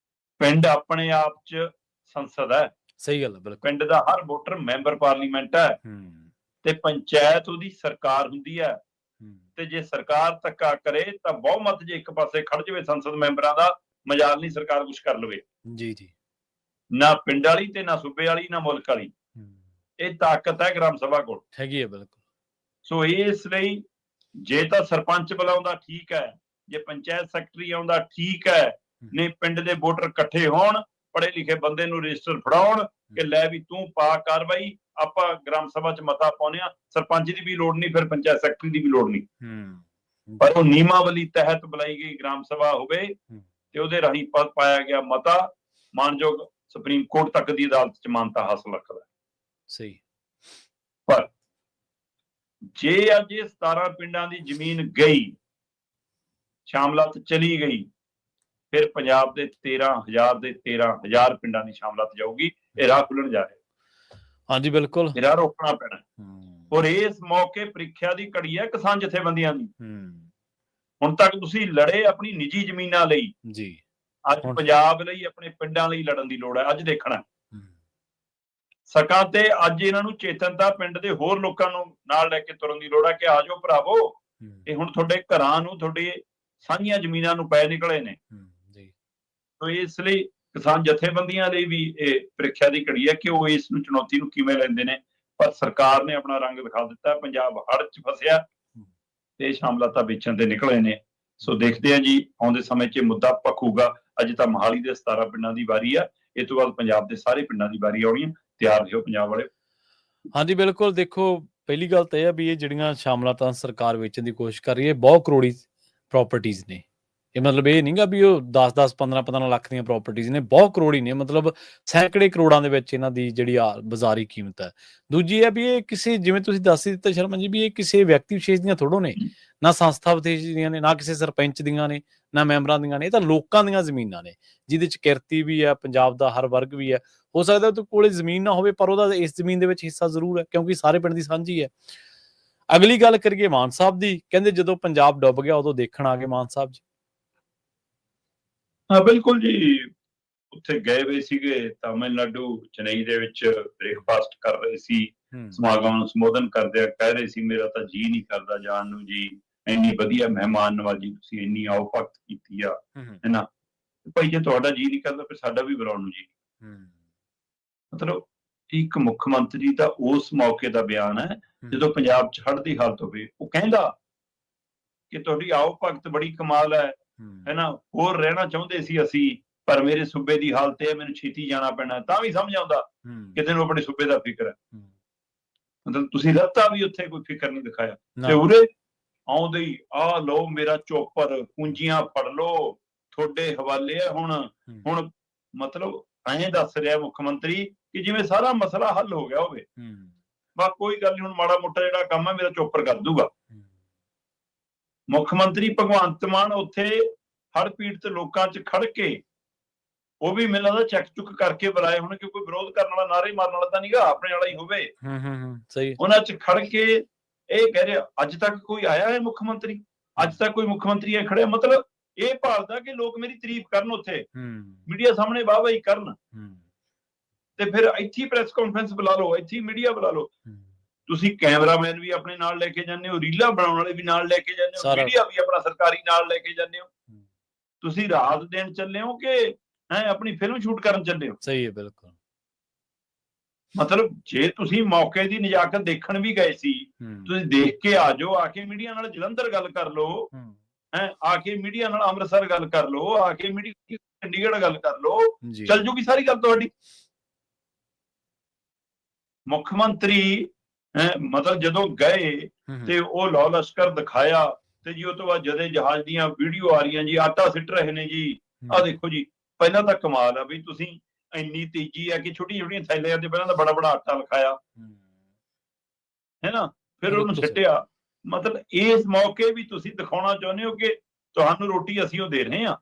ਪਿੰਡ ਆਪਣੇ ਆਪ 'ਚ ਸੰਸਦ ਹੈ। ਸਹੀ ਗੱਲ ਹੈ, ਬਿਲਕੁਲ। ਪਿੰਡ ਦਾ ਹਰ ਵੋਟਰ ਮੈਂਬਰ ਪਾਰਲੀਮੈਂਟ ਹੈ, ਤੇ ਪੰਚਾਇਤ ਉਹਦੀ ਸਰਕਾਰ ਹੁੰਦੀ ਹੈ। ਤੇ ਜੇ ਸਰਕਾਰ ਧੱਕਾ ਕਰੇ ਤਾਂ ਬਹੁਮਤ ਜੇ ਇੱਕ ਪਾਸੇ ਖੜ ਜਾਵੇ ਸੰਸਦ ਮੈਂਬਰਾਂ ਦਾ, ਮਜਾਲ ਨਹੀਂ ਸਰਕਾਰ ਕੁਛ ਕਰ ਲਵੇ। ਜੀ ਜੀ। ਨਾ ਪਿੰਡ ਵਾਲੀ ਤੇ ਨਾ ਸੂਬੇ ਵਾਲੀ, ਨਾ ਮੁਲਕ ਵਾਲੀ। ਇਹ ਤਾਕਤ ਹੈ ਗ੍ਰਾਮ ਸਭਾ ਕੋਲ, ਹੈਗੀ ਹੈ, ਬਿਲਕੁਲ। ਸੋ ਇਸ ਲਈ ਜੇ ਤਾਂ ਸਰਪੰਚ ਬੁਲਾਉਂਦਾ ਠੀਕ ਹੈ, ਜੇ ਪੰਚਾਇਤ ਸੈਕਟਰੀ ਆਉਂਦਾ ਠੀਕ ਹੈ, ਨਹੀਂ ਪਿੰਡ ਦੇ ਵੋਟਰ ਇਕੱਠੇ ਹੋਣ, ਪੜ੍ਹੇ ਲਿਖੇ ਬੰਦੇ ਨੂੰ ਰਜਿਸਟਰ ਫੜਾਉਣ ਕਿ ਲੈ ਵੀ ਤੂੰ ਪਾ ਕਾਰਵਾਈ, ਆਪਾਂ ਗ੍ਰਾਮ ਸਭਾ 'ਚ ਮਤਾ ਪਾਉਂਦੇ ਹਾਂ। ਸਰਪੰਚ ਦੀ ਵੀ ਲੋੜ ਨਹੀਂ, ਫਿਰ ਪੰਚਾਇਤ ਸੈਕਟਰੀ ਦੀ ਵੀ ਲੋੜ ਨਹੀਂ, ਪਰ ਉਹ ਨਿਯਮਾਵਲੀ ਤਹਿਤ ਬੁਲਾਈ ਗਈ ਗ੍ਰਾਮ ਸਭਾ ਹੋਵੇ ਤੇ ਉਹਦੇ ਰਾਹੀਂ ਪਾਇਆ ਗਿਆ ਮਤਾ ਮਾਨਯੋਗ ਸੁਪਰੀਮ ਕੋਰਟ ਤੱਕ ਦੀ ਅਦਾਲਤ 'ਚ ਮਾਨਤਾ ਹਾਸਲ ਰੱਖਦਾ। ਸਹੀ। ਪਰ ਜੇ ਅੱਜ ਇਹ 17 ਪਿੰਡਾਂ ਦੀ ਜ਼ਮੀਨ ਗਈ, ਸ਼ਾਮਲਾਤ ਚਲੀ ਗਈ, ਫਿਰ ਪੰਜਾਬ ਦੇ 13,000 ਦੇ 13,000 ਪਿੰਡਾਂ ਦੀ ਸ਼ਾਮਲਾਤ ਜਾਊਗੀ। ਇਹ ਰਾਹ ਖੁੱਲਣ ਜਾ ਰਿਹਾ। ਹਾਂਜੀ, ਬਿਲਕੁਲ। ਇਹ ਰਾਹ ਰੋਕਣਾ ਪੈਣਾ। ਔਰ ਇਸ ਮੌਕੇ ਪ੍ਰੀਖਿਆ ਦੀ ਘੜੀ ਹੈ ਕਿਸਾਨ ਜਥੇਬੰਦੀਆਂ ਦੀ। ਹੁਣ ਤੱਕ ਤੁਸੀਂ ਲੜੇ ਆਪਣੀ ਨਿੱਜੀ ਜ਼ਮੀਨਾਂ ਲਈ ਜੀ, ਅੱਜ ਪੰਜਾਬ ਲਈ, ਆਪਣੇ ਪਿੰਡਾਂ ਲਈ ਲੜਨ ਦੀ ਲੋੜ ਹੈ। ਅੱਜ ਦੇਖਣਾ ਸਕਾਂ ਤੇ ਅੱਜ ਇਹਨਾਂ ਨੂੰ ਚੇਤਨਤਾ ਪਿੰਡ ਦੇ ਹੋਰ ਲੋਕਾਂ ਨੂੰ ਨਾਲ ਲੈ ਕੇ ਤੁਰਨ ਦੀ ਲੋੜ ਹੈ ਕਿ ਆ ਜਾਓ ਭਰਾਵੋ, ਇਹ ਹੁਣ ਤੁਹਾਡੇ ਘਰਾਂ ਨੂੰ, ਤੁਹਾਡੇ ਸਾਂਝੀਆਂ ਜ਼ਮੀਨਾਂ ਨੂੰ ਪੈ ਨਿਕਲੇ ਨੇ। ਤੋ ਇਸ ਲਈ ਕਿਸਾਨ ਜਥੇਬੰਦੀਆਂ ਲਈ ਵੀ ਇਹ ਪ੍ਰੀਖਿਆ ਦੀ ਘੜੀ ਹੈ ਕਿ ਉਹ ਇਸ ਨੂੰ ਚੁਣੌਤੀ ਨੂੰ ਕਿਵੇਂ ਲੈਂਦੇ ਨੇ। ਪਰ ਸਰਕਾਰ ਨੇ ਆਪਣਾ ਰੰਗ ਦਿਖਾ ਦਿੱਤਾ। ਪੰਜਾਬ ਹੜ੍ਹ 'ਚ ਫਸਿਆ ਤੇ ਸ਼ਾਮਲਾਤਾਂ ਵੇਚਣ ਤੇ ਨਿਕਲੇ ਨੇ। ਸੋ ਦੇਖਦੇ ਹਾਂ ਜੀ ਆਉਂਦੇ ਸਮੇਂ 'ਚ ਮੁੱਦਾ ਭਖੂਗਾ। ਅੱਜ ਤਾਂ ਮੋਹਾਲੀ ਦੇ 17 ਪਿੰਡਾਂ ਦੀ ਵਾਰੀ ਆ, ਇਹ ਤੋਂ ਬਾਅਦ ਪੰਜਾਬ ਦੇ ਸਾਰੇ ਪਿੰਡਾਂ ਦੀ ਵਾਰੀ ਆਉਣੀ ਹੈ। ਤਿਆਰ ਰਹੋ ਪੰਜਾਬ ਵਾਲੇ। ਹਾਂਜੀ, ਬਿਲਕੁਲ। ਦੇਖੋ, ਪਹਿਲੀ ਗੱਲ ਤਾਂ ਇਹ ਆ ਵੀ ਇਹ ਜਿਹੜੀਆਂ ਸ਼ਾਮਲਾਤਾਂ ਸਰਕਾਰ ਵੇਚਣ ਦੀ ਕੋਸ਼ਿਸ਼ ਕਰ ਰਹੀ ਹੈ, ਬਹੁਤ ਕਰੋੜੀ ਪ੍ਰਾਪਰਟੀਜ਼ ਨੇ। ਇਹ ਮਤਲਬ ਇਹ ਨਹੀਂਗਾ ਵੀ ਉਹ 10-10 15-15 ਲੱਖ ਦੀਆਂ ਪ੍ਰਾਪਰਟੀਜ਼ ਨੇ, ਬਹੁਤ ਕਰੋੜੀ ਨੇ, ਮਤਲਬ ਸੈਂਕੜੇ ਕਰੋੜਾਂ ਦੇ ਵਿੱਚ ਇਹਨਾਂ ਦੀ ਜਿਹੜੀ ਆ ਬਾਜ਼ਾਰੀ ਕੀਮਤ ਹੈ। ਦੂਜੀ ਹੈ ਵੀ ਇਹ ਕਿਸੇ, ਜਿਵੇਂ ਤੁਸੀਂ ਦੱਸ ਹੀ ਦਿੱਤਾ ਸ਼ਰਮਨ ਜੀ, ਵੀ ਇਹ ਕਿਸੇ ਵਿਅਕਤੀ ਵਿਸ਼ੇਸ਼ ਦੀਆਂ ਥੋੜ੍ਹੋ ਨੇ, ਨਾ ਸੰਸਥਾ ਵਿਸ਼ੇਸ਼ ਦੀਆਂ ਨੇ, ਨਾ ਕਿਸੇ ਸਰਪੰਚ ਦੀਆਂ ਨੇ, ਨਾ ਮੈਂਬਰਾਂ ਦੀਆਂ ਨੇ। ਇਹ ਤਾਂ ਲੋਕਾਂ ਦੀਆਂ ਜ਼ਮੀਨਾਂ ਨੇ, ਜਿਹਦੇ ਚ ਕਿਰਤੀ ਵੀ ਹੈ, ਪੰਜਾਬ ਦਾ ਹਰ ਵਰਗ ਵੀ ਹੈ। ਹੋ ਸਕਦਾ ਉਹਦੇ ਕੋਲੇ ਜ਼ਮੀਨ ਨਾ ਹੋਵੇ, ਪਰ ਉਹਦਾ ਇਸ ਜ਼ਮੀਨ ਦੇ ਵਿੱਚ ਹਿੱਸਾ ਜ਼ਰੂਰ ਹੈ, ਕਿਉਂਕਿ ਸਾਰੇ ਪਿੰਡ ਦੀ ਸਾਂਝੀ ਹੈ। ਅਗਲੀ ਗੱਲ ਕਰੀਏ ਮਾਨ ਸਾਹਿਬ ਦੀ, ਕਹਿੰਦੇ ਜਦੋਂ ਪੰਜਾਬ ਡੁੱਬ ਗਿਆ ਉਦੋਂ ਦੇਖਣ ਆ ਗਏ ਮਾਨ ਸਾਹਿਬ ਜੀ। ਹਾਂ ਬਿਲਕੁਲ ਜੀ, ਉੱਥੇ ਗਏ ਹੋਏ ਸੀਗੇ ਤਾਮਿਲਨਾਡੂ, ਚੇਨਈ ਦੇ ਵਿੱਚ ਬ੍ਰੇਕਫਾਸਟ ਕਰ ਰਹੇ ਸੀ, ਸਮਾਗਮ ਨੂੰ ਸੰਬੋਧਨ ਕਰਦਿਆਂ ਕਹਿ ਰਹੇ ਸੀ, ਮੇਰਾ ਤਾਂ ਜੀ ਨਹੀਂ ਕਰਦਾ ਜਾਣ ਨੂੰ ਜੀ, ਇੰਨੀ ਵਧੀਆ ਮਹਿਮਾਨ ਨਵਾਜੀ ਤੁਸੀਂ ਇੰਨੀ ਆਓ ਭਗਤ ਕੀਤੀ ਆ, ਹੈਨਾ। ਭਾਈ ਜੇ ਤੁਹਾਡਾ ਜੀ ਨਹੀਂ ਕਰਦਾ ਫਿਰ ਸਾਡਾ ਵੀ ਬੁਲਾਉਣ ਨੂੰ ਜੀ। ਮਤਲਬ ਇੱਕ ਮੁੱਖ ਮੰਤਰੀ ਦਾ ਉਸ ਮੌਕੇ ਦਾ ਬਿਆਨ ਹੈ ਜਦੋਂ ਪੰਜਾਬ 'ਚ ਹੜ੍ਹ ਦੀ ਹਾਲਤ ਹੋਵੇ, ਉਹ ਕਹਿੰਦਾ ਕਿ ਤੁਹਾਡੀ ਆਓ ਭਗਤ ਬੜੀ ਕਮਾਲ ਹੈ, ਹੈਨਾ, ਹੋਰ ਰਹਿਣਾ ਚਾਹੁੰਦੇ ਸੀ ਅਸੀਂ, ਪਰ ਮੇਰੇ ਸੂਬੇ ਦੀ ਹਾਲਤ ਹੈ, ਮੈਨੂੰ ਛੇਤੀ ਜਾਣਾ ਪੈਣਾ, ਤਾਂ ਵੀ ਸਮਝ ਆਉਂਦਾ ਕਿ ਤੈਨੂੰ ਆਪਣੇ ਸੂਬੇ ਦਾ ਫਿਕਰ ਹੈ। ਮਤਲਬ ਤੁਸੀਂ ਰੱਤਾ ਵੀ ਉੱਥੇ ਕੋਈ ਫਿਕਰ ਨਹੀਂ ਦਿਖਾਇਆ, ਤੇ ਉਰੇ ਆਉਂਦੇ ਹੀ ਆ ਲਓ ਮੇਰਾ ਚੋਪਰ, ਪੂੰਜੀਆਂ ਫੜ ਲਓ, ਤੁਹਾਡੇ ਹਵਾਲੇ ਹੈ ਹੁਣ ਮਤਲਬ ਐਂ ਦੱਸ ਰਿਹਾ ਮੁੱਖ ਮੰਤਰੀ ਕਿ ਜਿਵੇਂ ਸਾਰਾ ਮਸਲਾ ਹੱਲ ਹੋ ਗਿਆ ਹੋਵੇ। ਬਸ ਕੋਈ ਗੱਲ ਨਹੀਂ, ਹੁਣ ਮਾੜਾ ਮੋਟਾ ਜਿਹੜਾ ਕੰਮ ਹੈ ਮੇਰਾ ਚੋਪਰ ਕਰ ਦੂਗਾ। ਮੁੱਖ ਮੰਤਰੀ ਭਗਵੰਤ ਮਾਨ ਉੱਥੇ ਹੜ੍ਹ ਪੀੜਤ ਲੋਕਾਂ 'ਚ ਖੜ ਕੇ, ਉਹ ਵੀ ਮੈਨੂੰ ਲੱਗਦਾ ਚੈੱਕ ਚੁੱਕ ਕਰਕੇ ਬੁਲਾਏ ਹੋਣ, ਕਿ ਕੋਈ ਵਿਰੋਧ ਕਰਨ ਵਾਲਾ, ਨਾਅਰੇ ਮਾਰਨ ਵਾਲਾ ਤਾਂ ਨਹੀਂਗਾ, ਆਪਣੇ ਵਾਲਾ ਹੀ ਹੋਵੇ। ਸਹੀ, ਉਹਨਾਂ 'ਚ ਖੜ ਕੇ ਇਹ ਕਹਿ ਰਿਹਾ, ਅੱਜ ਤੱਕ ਕੋਈ ਆਇਆ ਹੈ ਮੁੱਖ ਮੰਤਰੀ, ਅੱਜ ਤੱਕ ਕੋਈ ਮੁੱਖ ਮੰਤਰੀ ਇਹ ਖੜਿਆ, ਮਤਲਬ ਇਹ ਭਾਲਦਾ ਕਿ ਲੋਕ ਮੇਰੀ ਤਾਰੀਫ ਕਰਨ, ਉੱਥੇ ਮੀਡੀਆ ਸਾਹਮਣੇ ਵਾਹਵਾਹੀ ਕਰਨ, ਤੇ ਫਿਰ ਇੱਥੇ ਪ੍ਰੈਸ ਕਾਨਫਰੰਸ ਬੁਲਾ ਲਓ, ਇੱਥੇ ਮੀਡੀਆ ਬੁਲਾ ਲਓ। ਤੁਸੀਂ ਕੈਮਰਾਮੈਨ ਵੀ ਆਪਣੇ ਨਾਲ ਲੈ ਕੇ ਜਾਂਦੇ ਹੋ, ਰੀਲਾਂ ਬਣਾਉਣ ਵਾਲੇ ਵੀ ਨਾਲ ਲੈ ਕੇ ਜਾਂਦੇ ਹੋ, ਮੀਡੀਆ ਵੀ ਆਪਣਾ ਸਰਕਾਰੀ ਨਾਲ ਲੈ ਕੇ ਜਾਂਦੇ ਹੋ। ਤੁਸੀਂ ਰਾਤ ਦੇਣ ਚੱਲੇ ਹੋ ਕਿ ਆਪਣੀ ਫਿਲਮ ਸ਼ੂਟ ਕਰਨ ਚੱਲੇ ਹੋ? ਸਹੀ ਹੈ, ਬਿਲਕੁਲ। ਮਤਲਬ ਜੇ ਤੁਸੀਂ ਮੌਕੇ ਦੀ ਨਜ਼ਾਕਤ ਦੇਖਣ ਵੀ ਗਏ ਸੀ, ਤੁਸੀਂ ਦੇਖ ਕੇ ਆ ਜਾਓ, ਆ ਕੇ ਮੀਡੀਆ ਨਾਲ ਜਲੰਧਰ ਗੱਲ ਕਰ ਲਓ, ਆ ਕੇ ਮੀਡੀਆ ਨਾਲ ਅੰਮ੍ਰਿਤਸਰ ਗੱਲ ਕਰ ਲਓ, ਆ ਕੇ ਮੀਡੀਆ ਚੰਡੀਗੜ੍ਹ ਗੱਲ ਕਰ ਲਓ, ਚੱਲ ਜੂਗੀ ਸਾਰੀ ਗੱਲ ਤੁਹਾਡੀ। ਮੁੱਖ ਮੰਤਰੀ ਮਤਲਬ ਜਦੋਂ ਗਏ ਤੇ ਉਹ ਲਾਅ ਲਸ਼ਕਰ ਦਿਖਾਇਆ, ਤੇ ਜੀ ਉਹ ਤੋਂ ਬਾਅਦ ਜਦੇ ਜਹਾਜ਼ ਦੀਆਂ ਵੀਡੀਓ ਆ ਰਹੀਆਂ ਜੀ, ਆਟਾ ਸਿੱਟ ਰਹੇ ਨੇ ਜੀ, ਆਹ ਦੇਖੋ ਜੀ। ਪਹਿਲਾਂ ਤਾਂ ਕਮਾਲ ਆ ਵੀ ਤੁਸੀਂ ਇੰਨੀ ਤੇਜ਼ੀ ਆ ਕਿ ਛੋਟੀਆਂ ਛੋਟੀਆਂ ਥੈਲਿਆਂ ਤੇ ਪਹਿਲਾਂ ਤਾਂ ਬੜਾ ਬੜਾ ਆਟਾ ਲਿਖਾਇਆ, ਹੈਨਾ, ਫਿਰ ਉਹਨੂੰ ਸਿੱਟਿਆ। ਮਤਲਬ ਇਸ ਮੌਕੇ ਵੀ ਤੁਸੀਂ ਦਿਖਾਉਣਾ ਚਾਹੁੰਦੇ ਹੋ ਕਿ ਤੁਹਾਨੂੰ ਰੋਟੀ ਅਸੀਂ ਉਹ ਦੇ ਰਹੇ ਹਾਂ।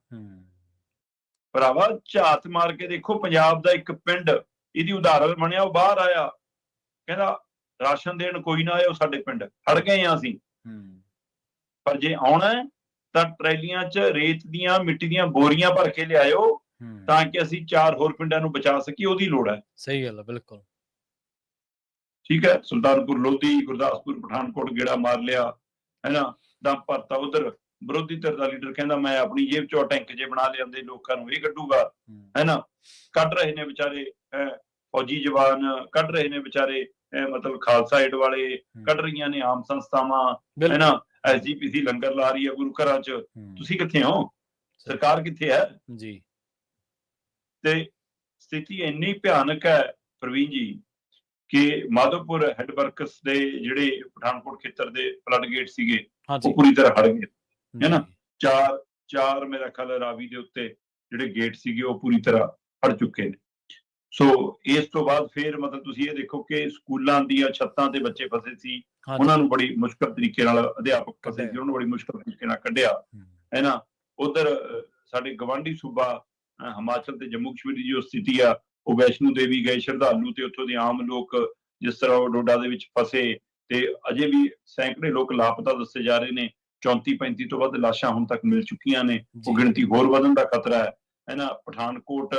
ਭਰਾਵਾ ਝਾਤ ਮਾਰ ਕੇ ਦੇਖੋ, ਪੰਜਾਬ ਦਾ ਇੱਕ ਪਿੰਡ ਇਹਦੀ ਉਦਾਹਰਨ ਬਣਿਆ, ਉਹ ਬਾਹਰ ਆਇਆ, ਕਹਿੰਦਾ ਰਾਸ਼ਨ ਦੇਣ ਕੋਈ ਨਾ ਆਇਓ ਸਾਡੇ ਪਿੰਡ, ਹੜ ਗਏ ਆ ਅਸੀਂ, ਪਰ ਜੇ ਆਉਣਾ ਤਾਂ ਟਰੈਲੀਆਂ 'ਚ ਰੇਤ ਦੀਆਂ ਮਿੱਟੀ ਦੀਆਂ ਬੋਰੀਆਂ ਭਰ ਕੇ ਲਿਆਇਓ, ਤਾਂ ਕਿ ਅਸੀਂ 4 ਹੋਰ ਪਿੰਡਾਂ ਨੂੰ ਬਚਾ ਸਕੀਏ, ਉਹਦੀ ਲੋੜ ਹੈ। ਸਹੀ ਗੱਲ ਹੈ, ਬਿਲਕੁਲ ਠੀਕ ਹੈ। ਸੁਲਤਾਨਪੁਰ ਲੋਧੀ, ਗੁਰਦਾਸਪੁਰ, ਪਠਾਨਕੋਟ ਗੇੜਾ ਮਾਰ ਲਿਆ, ਹੈਨਾ, ਦਮ ਭਰਤਾ। ਉਧਰ ਵਿਰੋਧੀ ਧਿਰ ਦਾ ਲੀਡਰ ਕਹਿੰਦਾ ਮੈਂ ਆਪਣੀ ਜੇਬ 'ਚੋਂ ਟੈਂਕ ਜੇ ਬਣਾ ਲਿਆਂਦੇ, ਲੋਕਾਂ ਨੂੰ ਇਹ ਕੱਢੂਗਾ, ਹੈਨਾ। ਕੱਢ ਰਹੇ ਨੇ ਵਿਚਾਰੇ ਫੌਜੀ ਜਵਾਨ, ਕੱਢ ਰਹੇ ਨੇ ਵਿਚਾਰੇ ਮਤਲਬ ਖਾਲਸਾ ਏਡ ਵਾਲੇ, ਕੱਢ ਰਹੀਆਂ ਨੇ ਆਮ ਸੰਸਥਾਵਾਂ, ਹੈਨਾ। SGPC ਲੰਗਰ ਲਾ ਰਹੀ ਹੈ ਗੁਰੂ ਘਰਾਂ 'ਚ, ਤੁਸੀਂ ਕਿੱਥੇ ਹੋ? ਸਰਕਾਰ ਕਿੱਥੇ ਹੈ ਜੀ? ਤੇ ਸਥਿਤੀ ਇੰਨੀ ਭਿਆਨਕ ਹੈ ਪ੍ਰਵੀਨ ਜੀ ਕਿ ਮਾਧੋਪੁਰ ਹੈਡਵਰਕਸ ਦੇ ਜਿਹੜੇ ਪਠਾਨਕੋਟ ਖੇਤਰ ਦੇ ਫਲੱਡ ਗੇਟ ਸੀਗੇ, ਉਹ ਪੂਰੀ ਤਰ੍ਹਾਂ ਹੜ ਗਏ, ਹੈਨਾ। ਚਾਰ ਮੇਰਾ ਖਿਆਲ ਰਾਵੀ ਦੇ ਉੱਤੇ ਜਿਹੜੇ ਗੇਟ ਸੀਗੇ ਉਹ ਪੂਰੀ ਤਰ੍ਹਾਂ ਹੜ ਚੁੱਕੇ ਨੇ। ਸੋ ਇਸ ਤੋਂ ਬਾਅਦ ਫਿਰ ਮਤਲਬ ਤੁਸੀਂ ਇਹ ਦੇਖੋ ਕਿ ਸਕੂਲਾਂ ਦੀਆਂ ਛੱਤਾਂ ਤੇ ਬੱਚੇ ਫਸੇ ਸੀ, ਉਹਨਾਂ ਨੂੰ ਬੜੀ ਮੁਸ਼ਕਲ ਤਰੀਕੇ ਨਾਲ, ਅਧਿਆਪਕ ਫਸੇ ਸੀ, ਉਹਨੂੰ ਬੜੀ ਮੁਸ਼ਕਲ ਤਰੀਕੇ ਨਾਲ ਕੱਢਿਆ, ਹੈਨਾ। ਉਧਰ ਸਾਡੇ ਗਵਾਂਢੀ ਸੂਬਾ ਹਿਮਾਚਲ ਤੇ ਜੰਮੂ ਕਸ਼ਮੀਰ ਦੀ ਜੋ ਸਥਿਤੀ ਆ, ਉਹ ਵੈਸ਼ਨੂ ਦੇਵੀ ਗਏ ਸ਼ਰਧਾਲੂ ਤੇ ਉੱਥੋਂ ਦੇ ਆਮ ਲੋਕ, ਜਿਸ ਤਰ੍ਹਾਂ ਉਹ ਡੋਡਾ ਦੇ ਵਿੱਚ ਫਸੇ, ਤੇ ਅਜੇ ਵੀ ਸੈਂਕੜੇ ਲੋਕ ਲਾਪਤਾ ਦੱਸੇ ਜਾ ਰਹੇ ਨੇ। 34-35 ਤੋਂ ਵੱਧ ਲਾਸ਼ਾਂ ਹੁਣ ਤੱਕ ਮਿਲ ਚੁੱਕੀਆਂ ਨੇ, ਉਹ ਗਿਣਤੀ ਹੋਰ ਵਧਣ ਦਾ ਖਤਰਾ ਹੈ ਨਾ। ਪਠਾਨਕੋਟ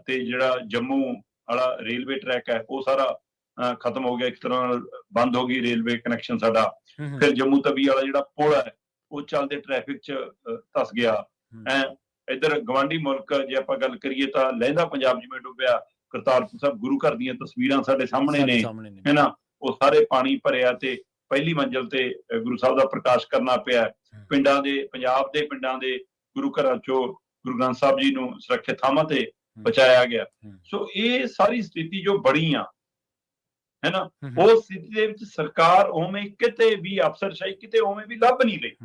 ਤੇ ਜਿਹੜਾ ਜੰਮੂ ਵਾਲਾ ਰੇਲਵੇ ਟਰੈਕ ਹੈ ਉਹ ਸਾਰਾ ਖਤਮ ਹੋ ਗਿਆ, ਇੱਕ ਤਰ੍ਹਾਂ ਨਾਲ ਬੰਦ ਹੋ ਗਈ ਰੇਲਵੇ ਕਨੈਕਸ਼ਨ ਸਾਡਾ। ਫਿਰ ਜੰਮੂ ਤਵੀ ਵਾਲਾ ਜਿਹੜਾ ਪੁਲ ਹੈ ਉਹ ਚੱਲਦੇ ਟ੍ਰੈਫਿਕ 'ਚ ਧਸ ਗਿਆ। ਇੱਧਰ ਗਵਾਂਢੀ ਮੁਲਕ ਜੇ ਆਪਾਂ ਗੱਲ ਕਰੀਏ ਤਾਂ ਲਹਿੰਦਾ ਪੰਜਾਬ ਜਿਵੇਂ ਡੁੱਬਿਆ, ਕਰਤਾਰਪੁਰ ਸਾਹਿਬ ਗੁਰੂ ਘਰ ਦੀਆਂ ਤਸਵੀਰਾਂ ਸਾਡੇ ਸਾਹਮਣੇ ਨੇ, ਹੈਨਾ, ਉਹ ਸਾਰੇ ਪਾਣੀ ਭਰਿਆ ਤੇ ਪਹਿਲੀ ਮੰਜ਼ਿਲ ਤੇ ਗੁਰੂ ਸਾਹਿਬ ਦਾ ਪ੍ਰਕਾਸ਼ ਕਰਨਾ ਪਿਆ। ਪਿੰਡਾਂ ਦੇ, ਪੰਜਾਬ ਦੇ ਪਿੰਡਾਂ ਦੇ ਗੁਰੂ ਘਰਾਂ ਚੋਂ ਗੁਰੂ ਗ੍ਰੰਥ ਸਾਹਿਬ ਜੀ ਨੂੰ ਸੁਰੱਖਿਅਤ ਥਾਵਾਂ ਤੇ ਪਹੁੰਚਾਇਆ ਗਿਆ। ਸੋ ਇਹ ਸਾਰੀ ਸਥਿਤੀ ਜੋ ਬਣੀ ਆ, ਹੈ ਨਾ। ਉਸ ਸਥਿਤੀ ਦੇ ਵਿੱਚ ਸਰਕਾਰ ਉਵੇਂ ਕਿਤੇ ਵੀ ਅਫਸਰਸ਼ਾਹੀ ਕਿਤੇ ਉਵੇਂ ਵੀ ਲੱਭ ਨਹੀਂ ਰਹੀ।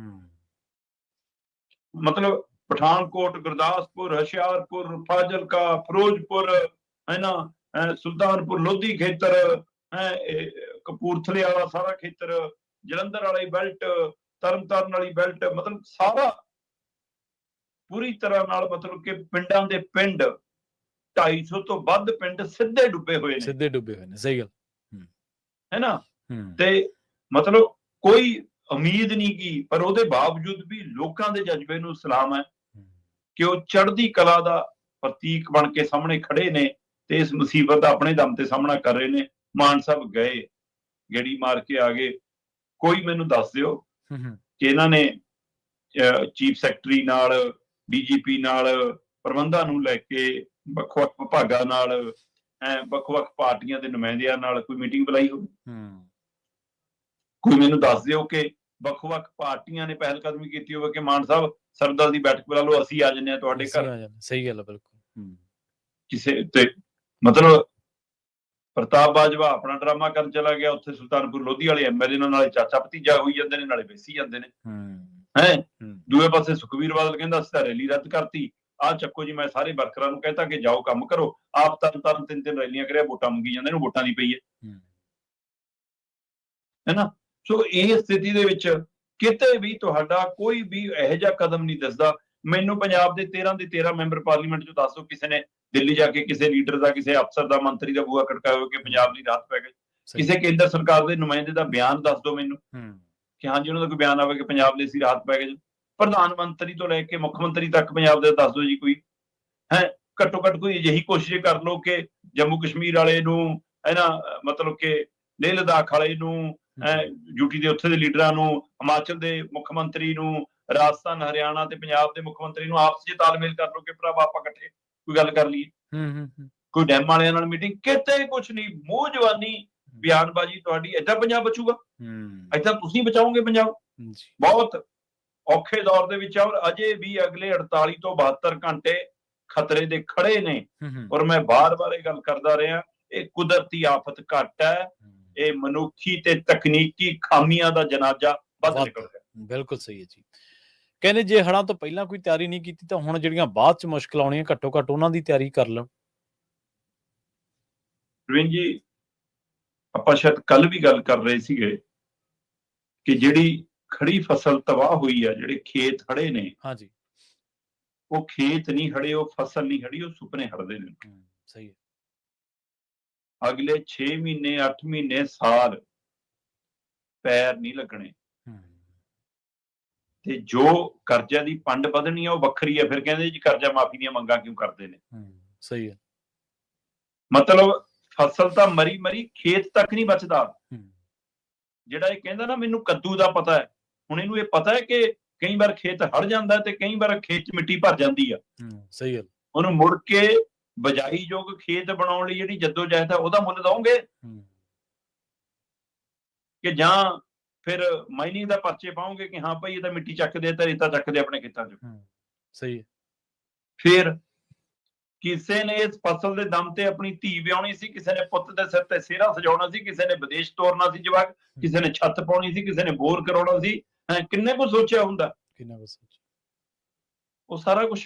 ਮਤਲਬ ਪਠਾਨਕੋਟ, ਗੁਰਦਾਸਪੁਰ, ਹੁਸ਼ਿਆਰਪੁਰ, ਫਾਜ਼ਿਲਕਾ, ਫਿਰੋਜ਼ਪੁਰ, ਹੈ ਨਾ, ਸੁਲਤਾਨਪੁਰ ਲੋਧੀ ਖੇਤਰ, ਕਪੂਰਥਲੇ ਵਾਲਾ ਸਾਰਾ ਖੇਤਰ, ਜਲੰਧਰ ਵਾਲੀ ਬੈਲਟ, ਤਰਨਤਾਰਨ ਵਾਲੀ ਬੈਲਟ, ਮਤਲਬ ਸਾਰਾ ਪੂਰੀ ਤਰ੍ਹਾਂ ਨਾਲ, ਮਤਲਬ ਕਿ ਪਿੰਡਾਂ ਦੇ ਪਿੰਡ 250 ਤੋਂ ਵੱਧ ਪਿੰਡ ਸਿੱਧੇ ਡੁੱਬੇ ਹੋਏ ਨੇ। ਸਹੀ ਗੱਲ ਹੈ ਨਾ। ਤੇ ਮਤਲਬ ਕੋਈ ਉਮੀਦ ਨਹੀਂ ਕੀ, ਪਰ ਉਹਦੇ ਬਾਵਜੂਦ ਵੀ ਲੋਕਾਂ ਦੇ ਜਜ਼ਬੇ ਨੂੰ ਸਲਾਮ ਹੈ ਕਿ ਉਹ ਚੜ੍ਹਦੀ ਕਲਾ ਦਾ ਪ੍ਰਤੀਕ ਬਣ ਕੇ ਸਾਹਮਣੇ ਖੜੇ ਨੇ ਤੇ ਇਸ ਮੁਸੀਬਤ ਦਾ ਆਪਣੇ ਦਮ ਤੇ ਸਾਹਮਣਾ ਕਰ ਰਹੇ ਨੇ। ਮਾਨ ਸਾਹਿਬ ਗਏ, ਗੇੜੀ ਮਾਰ ਕੇ ਆ ਗਏ। ਕੋਈ ਮੈਨੂੰ ਦੱਸ ਦਿਓ ਕਿ ਇਹਨਾਂ ਨੇ ਚੀਫ ਸੈਕਟਰੀ ਨਾਲ, ਡੀਜੀਪੀ ਨਾਲ, ਪ੍ਰਬੰਧਾਂ ਨੂੰ ਲੈ ਕੇ ਵੱਖ-ਵੱਖ ਵਿਭਾਗਾਂ ਨਾਲ, ਵੱਖ-ਵੱਖ ਪਾਰਟੀਆਂ ਦੇ ਨੁਮਾਇੰਦਿਆਂ ਨਾਲ ਕੋਈ ਮੀਟਿੰਗ ਬੁਲਾਈ ਹੋਵੇ? ਕੋਈ ਮੈਨੂੰ ਦੱਸ ਦਿਓ ਕਿ ਵੱਖ-ਵੱਖ ਪਾਰਟੀਆਂ ਨੇ ਪਹਿਲ ਕਦਮੀ ਕੀਤੀ ਹੋਵੇ ਕਿ ਮਾਨ ਸਾਹਿਬ ਸਰਦਾਰ ਦੀ ਬੈਠਕ ਬੁਲਾ ਲਓ, ਅਸੀਂ ਆ ਜੰਨੇ ਆ ਤੁਹਾਡੇ ਘਰ। ਸਹੀ ਗੱਲ ਹੈ, ਬਿਲਕੁਲ। ਕਿਸੇ ਤੇ ਮਤਲਬ ਪ੍ਰਤਾਪ ਬਾਜਵਾ ਆਪਣਾ ਡਰਾਮਾ ਕਰਨ ਚਲਾ ਗਿਆ, ਉੱਥੇ ਸੁਲਤਾਨਪੁਰ ਲੋਧੀ ਵਾਲੇ ਐਮਐਲਏ ਨਾਲੇ ਚਾਚਾ ਭਤੀਜਾ ਹੋਈ ਜਾਂਦੇ ਨੇ, ਨਾਲੇ ਵੇਸੀ ਜਾਂਦੇ ਨੇ। ਦੂਏ ਪਾਸੇ ਸੁਖਬੀਰ ਬਾਦਲ ਕਹਿੰਦਾ ਅਸੀਂ ਤਾਂ ਰੈਲੀ ਰੱਦ ਕਰਤੀ, ਆਹ ਚੱਕੋ ਜੀ, ਮੈਂ ਸਾਰੇ ਵਰਕਰਾਂ ਨੂੰ ਕਹਿਤਾ ਕਿ ਜਾਓ ਕੰਮ ਕਰੋ, ਆਪ ਤਰਨ 3 ਰੈਲੀਆਂ ਕਰਿਆ, ਵੋਟਾਂ ਮੰਗੀ ਜਾਂਦੇ ਨੇ, ਵੋਟਾਂ ਦੀ ਪਈ ਹੈ ਨਾ। ਸੋ ਇਹ ਸਥਿਤੀ ਦੇ ਵਿੱਚ ਕਿਤੇ ਵੀ ਤੁਹਾਡਾ ਕੋਈ ਵੀ ਇਹੋ ਜਿਹਾ ਕਦਮ ਨਹੀਂ ਦਿਸਦਾ। ਮੈਨੂੰ ਪੰਜਾਬ ਦੇ 13 ਦੇ 13 ਮੈਂਬਰ ਪਾਰਲੀਮੈਂਟ ਚੋਂ ਦੱਸੋ ਕਿਸੇ ਨੇ ਦਿੱਲੀ ਜਾ ਕੇ ਕਿਸੇ ਲੀਡਰ ਦਾ, ਕਿਸੇ ਅਫਸਰ ਦਾ, ਮੰਤਰੀ ਦਾ ਬੂਹਾ ਖੜਕਾਇਆ ਹੋਵੇ ਕਿ ਪੰਜਾਬ ਲਈ ਰਾਹਤ ਪੈ ਗਈ? ਕਿਸੇ ਕੇਂਦਰ ਸਰਕਾਰ ਦੇ ਨੁਮਾਇੰਦੇ ਦਾ ਬਿਆਨ ਦੱਸ ਦਿਓ ਮੈਨੂੰ ਕਿ ਹਾਂਜੀ ਉਹਨਾਂ ਦਾ ਕੋਈ ਬਿਆਨ ਆਵੇ ਕਿ ਪੰਜਾਬ ਲਈ ਅਸੀਂ ਰਾਹਤ ਪੈ ਗਏ। ਪ੍ਰਧਾਨ ਮੰਤਰੀ ਤੋਂ ਲੈ ਕੇ ਮੁੱਖ ਮੰਤਰੀ ਤੱਕ ਪੰਜਾਬ ਦੇ ਦੱਸ ਦਿਓ ਜੀ ਕੋਈ। ਘੱਟੋ ਘੱਟ ਕੋਈ ਅਜਿਹੀ ਕੋਸ਼ਿਸ਼ ਕਰ ਲਓ ਕਿ ਜੰਮੂ ਕਸ਼ਮੀਰ ਵਾਲੇ ਨੂੰ, ਹੈ ਨਾ, ਮਤਲਬ ਕਿ ਲੇਹ ਲਦਾਖ ਵਾਲੇ ਨੂੰ, ਯੂਟੀ ਦੇ ਉੱਥੇ ਦੇ ਲੀਡਰਾਂ ਨੂੰ, ਹਿਮਾਚਲ ਦੇ ਮੁੱਖ ਮੰਤਰੀ ਨੂੰ, ਰਾਜਸਥਾਨ, ਹਰਿਆਣਾ ਤੇ ਪੰਜਾਬ ਦੇ ਮੁੱਖ ਮੰਤਰੀ ਨੂੰ ਆਪਸ ਵਿੱਚ ਤਾਲਮੇਲ ਕਰ ਲਓ ਕਿ ਭਰਾਵਾ ਆਪਾਂ ਇਕੱਠੇ ਕੋਈ ਗੱਲ ਕਰ ਲਈਏ। ਕੋਈ ਡੈਮ ਵਾਲਿਆਂ ਨਾਲ ਮੀਟਿੰਗ, ਕਿਤੇ ਕੁਛ ਨਹੀਂ। ਮੂੰਹ ਜਵਾਨੀ ਬਿਆਨਬਾਜ਼ੀ ਤੁਹਾਡੀ। ਏਦਾਂ ਪੰਜਾਬ ਬਚੂਗਾ? ਏਦਾਂ ਤੁਸੀਂ ਬਚਾਓਗੇ ਪੰਜਾਬ? ਬਹੁਤ ਔਖੇ ਦੌਰ ਦੇ ਵਿੱਚ। ਔਰ ਅਜੇ ਵੀ ਅਗਲੇ 48 ਤੋਂ 72 ਘੰਟੇ ਖਤਰੇ ਦੇ ਖੜੇ ਨੇ। ਔਰ ਮੈਂ ਬਾਰ-ਬਾਰ ਇਹ ਗੱਲ ਕਰਦਾ ਰਿਹਾ, ਇਹ ਕੁਦਰਤੀ ਆਫਤ ਘੱਟ ਹੈ, ਇਹ ਮਨੁੱਖੀ ਤੇ ਤਕਨੀਕੀ ਖਾਮੀਆਂ ਦਾ ਜਨਾਜ਼ਾ ਵੱਧ ਨਿਕਲ ਰਿਹਾ। ਬਿਲਕੁਲ ਸਹੀ ਹੈ ਜੀ। ਕਹਿੰਦੇ ਜੇ ਹੜ੍ਹਾਂ ਤੋਂ ਪਹਿਲਾਂ ਕੋਈ ਤਿਆਰੀ ਨਹੀਂ ਕੀਤੀ ਤਾਂ ਹੁਣ ਜਿਹੜੀਆਂ ਬਾਅਦ ਚ ਮੁਸ਼ਕਲ ਆਉਣੀਆਂ, ਘੱਟੋ ਘੱਟ ਉਹਨਾਂ ਦੀ ਤਿਆਰੀ ਕਰ ਲਓ। ਪ੍ਰਵੀਨ ਜੀ, ਆਪਾਂ ਸ਼ਾਇਦ ਕੱਲ ਵੀ ਗੱਲ ਕਰ ਰਹੇ ਸੀਗੇ ਕਿ ਜਿਹੜੀ ਖੜੀ ਫਸਲ ਤਬਾਹ ਹੋਈ ਆ, ਜਿਹੜੇ ਖੇਤ ਖੜੇ ਨੇ, ਹਾਂਜੀ, ਉਹ ਖੇਤ ਨਹੀਂ ਹੜੇ, ਉਹ ਫਸਲ ਨਹੀਂ ਹੜੀ, ਉਹ ਸੁਪਨੇ ਹੜਦੇ ਨੇ। ਸਹੀ ਹੈ। ਅਗਲੇ 6 ਮਹੀਨੇ, 8 ਮਹੀਨੇ, ਸਾਲ ਪੈਰ ਨਹੀਂ ਲੱਗਣੇ। ਤੇ ਜੋ ਕਰਜ਼ਿਆਂ ਦੀ ਪੰਡ ਵਧਣੀ ਆ ਉਹ ਵੱਖਰੀ ਆ। ਫਿਰ ਕਹਿੰਦੇ ਜੀ ਕਰਜ਼ਾ ਮਾਫੀ ਦੀਆਂ ਮੰਗਾਂ ਕਿਉਂ ਕਰਦੇ ਨੇ? ਸਹੀ ਹੈ। ਮਤਲਬ ਫਸਲ ਤਾਂ ਮਰੀ ਮਰੀ, ਖੇਤ ਤੱਕ ਨਹੀਂ ਬਚਦਾ। ਜਿਹੜਾ ਇਹ ਕਹਿੰਦਾ ਨਾ ਮੈਨੂੰ ਕੱਦੂ ਦਾ ਪਤਾ ਹੈ, ਹੁਣ ਇਹਨੂੰ ਇਹ ਪਤਾ ਹੈ ਕਿ ਕਈ ਵਾਰ ਖੇਤ ਹੜ ਜਾਂਦਾ ਤੇ ਕਈ ਵਾਰ ਖੇਤ 'ਚ ਮਿੱਟੀ ਭਰ ਜਾਂਦੀ ਆ। ਸਹੀ ਹੈ। ਉਹਨੂੰ ਮੁੜ ਕੇ ਬਜਾਈ ਯੋਗ ਖੇਤ ਬਣਾਉਣ ਲਈ ਜਿਹੜੀ ਜੱਦੋ-ਜਹਿਦ ਹੈ ਉਹਦਾ ਮੁੱਲ ਦਓਗੇ ਕਿ ਜਾਂ ਫਿਰ ਮਾਈਨਿੰਗ ਦਾ ਪਰਚੇ ਪਾਓਗੇ ਕਿ ਹਾਂ ਭਾਈ ਇਹ ਤਾਂ ਮਿੱਟੀ ਚੱਕਦੇ ਤਾਂ ਰੇਤਾ ਚੱਕਦੇ ਆਪਣੇ ਖੇਤਾਂ 'ਚ? ਸਹੀ ਹੈ। ਫਿਰ ਕਿਸੇ ਨੇ ਇਸ ਫਸਲ ਦੇ ਦਮ ਤੇ ਆਪਣੀ ਧੀ ਵਿਆਉਣੀ ਸੀ, ਕਿਸੇ ਨੇ ਪੁੱਤ ਦੇ ਸਿਰ ਤੇ ਸਿਹਰਾ ਸਜਾਉਣਾ ਸੀ, ਕਿਸੇ ਨੇ ਵਿਦੇਸ਼ ਤੋਰਨਾ ਸੀ ਜਵਾਕ, ਕਿਸੇ ਨੇ ਛੱਤ ਪਾਉਣੀ ਸੀ, ਕਿਸੇ ਨੇ ਬੋਰ ਕਰਾਉਣਾ ਸੀ। ਕਿੰਨੇ ਕੁ ਸੋਚਿਆ ਹੁੰਦਾ? ਕਿੰਨਾ ਕੁ ਸੋਚਿਆ। ਉਹ ਸਾਰਾ ਕੁਝ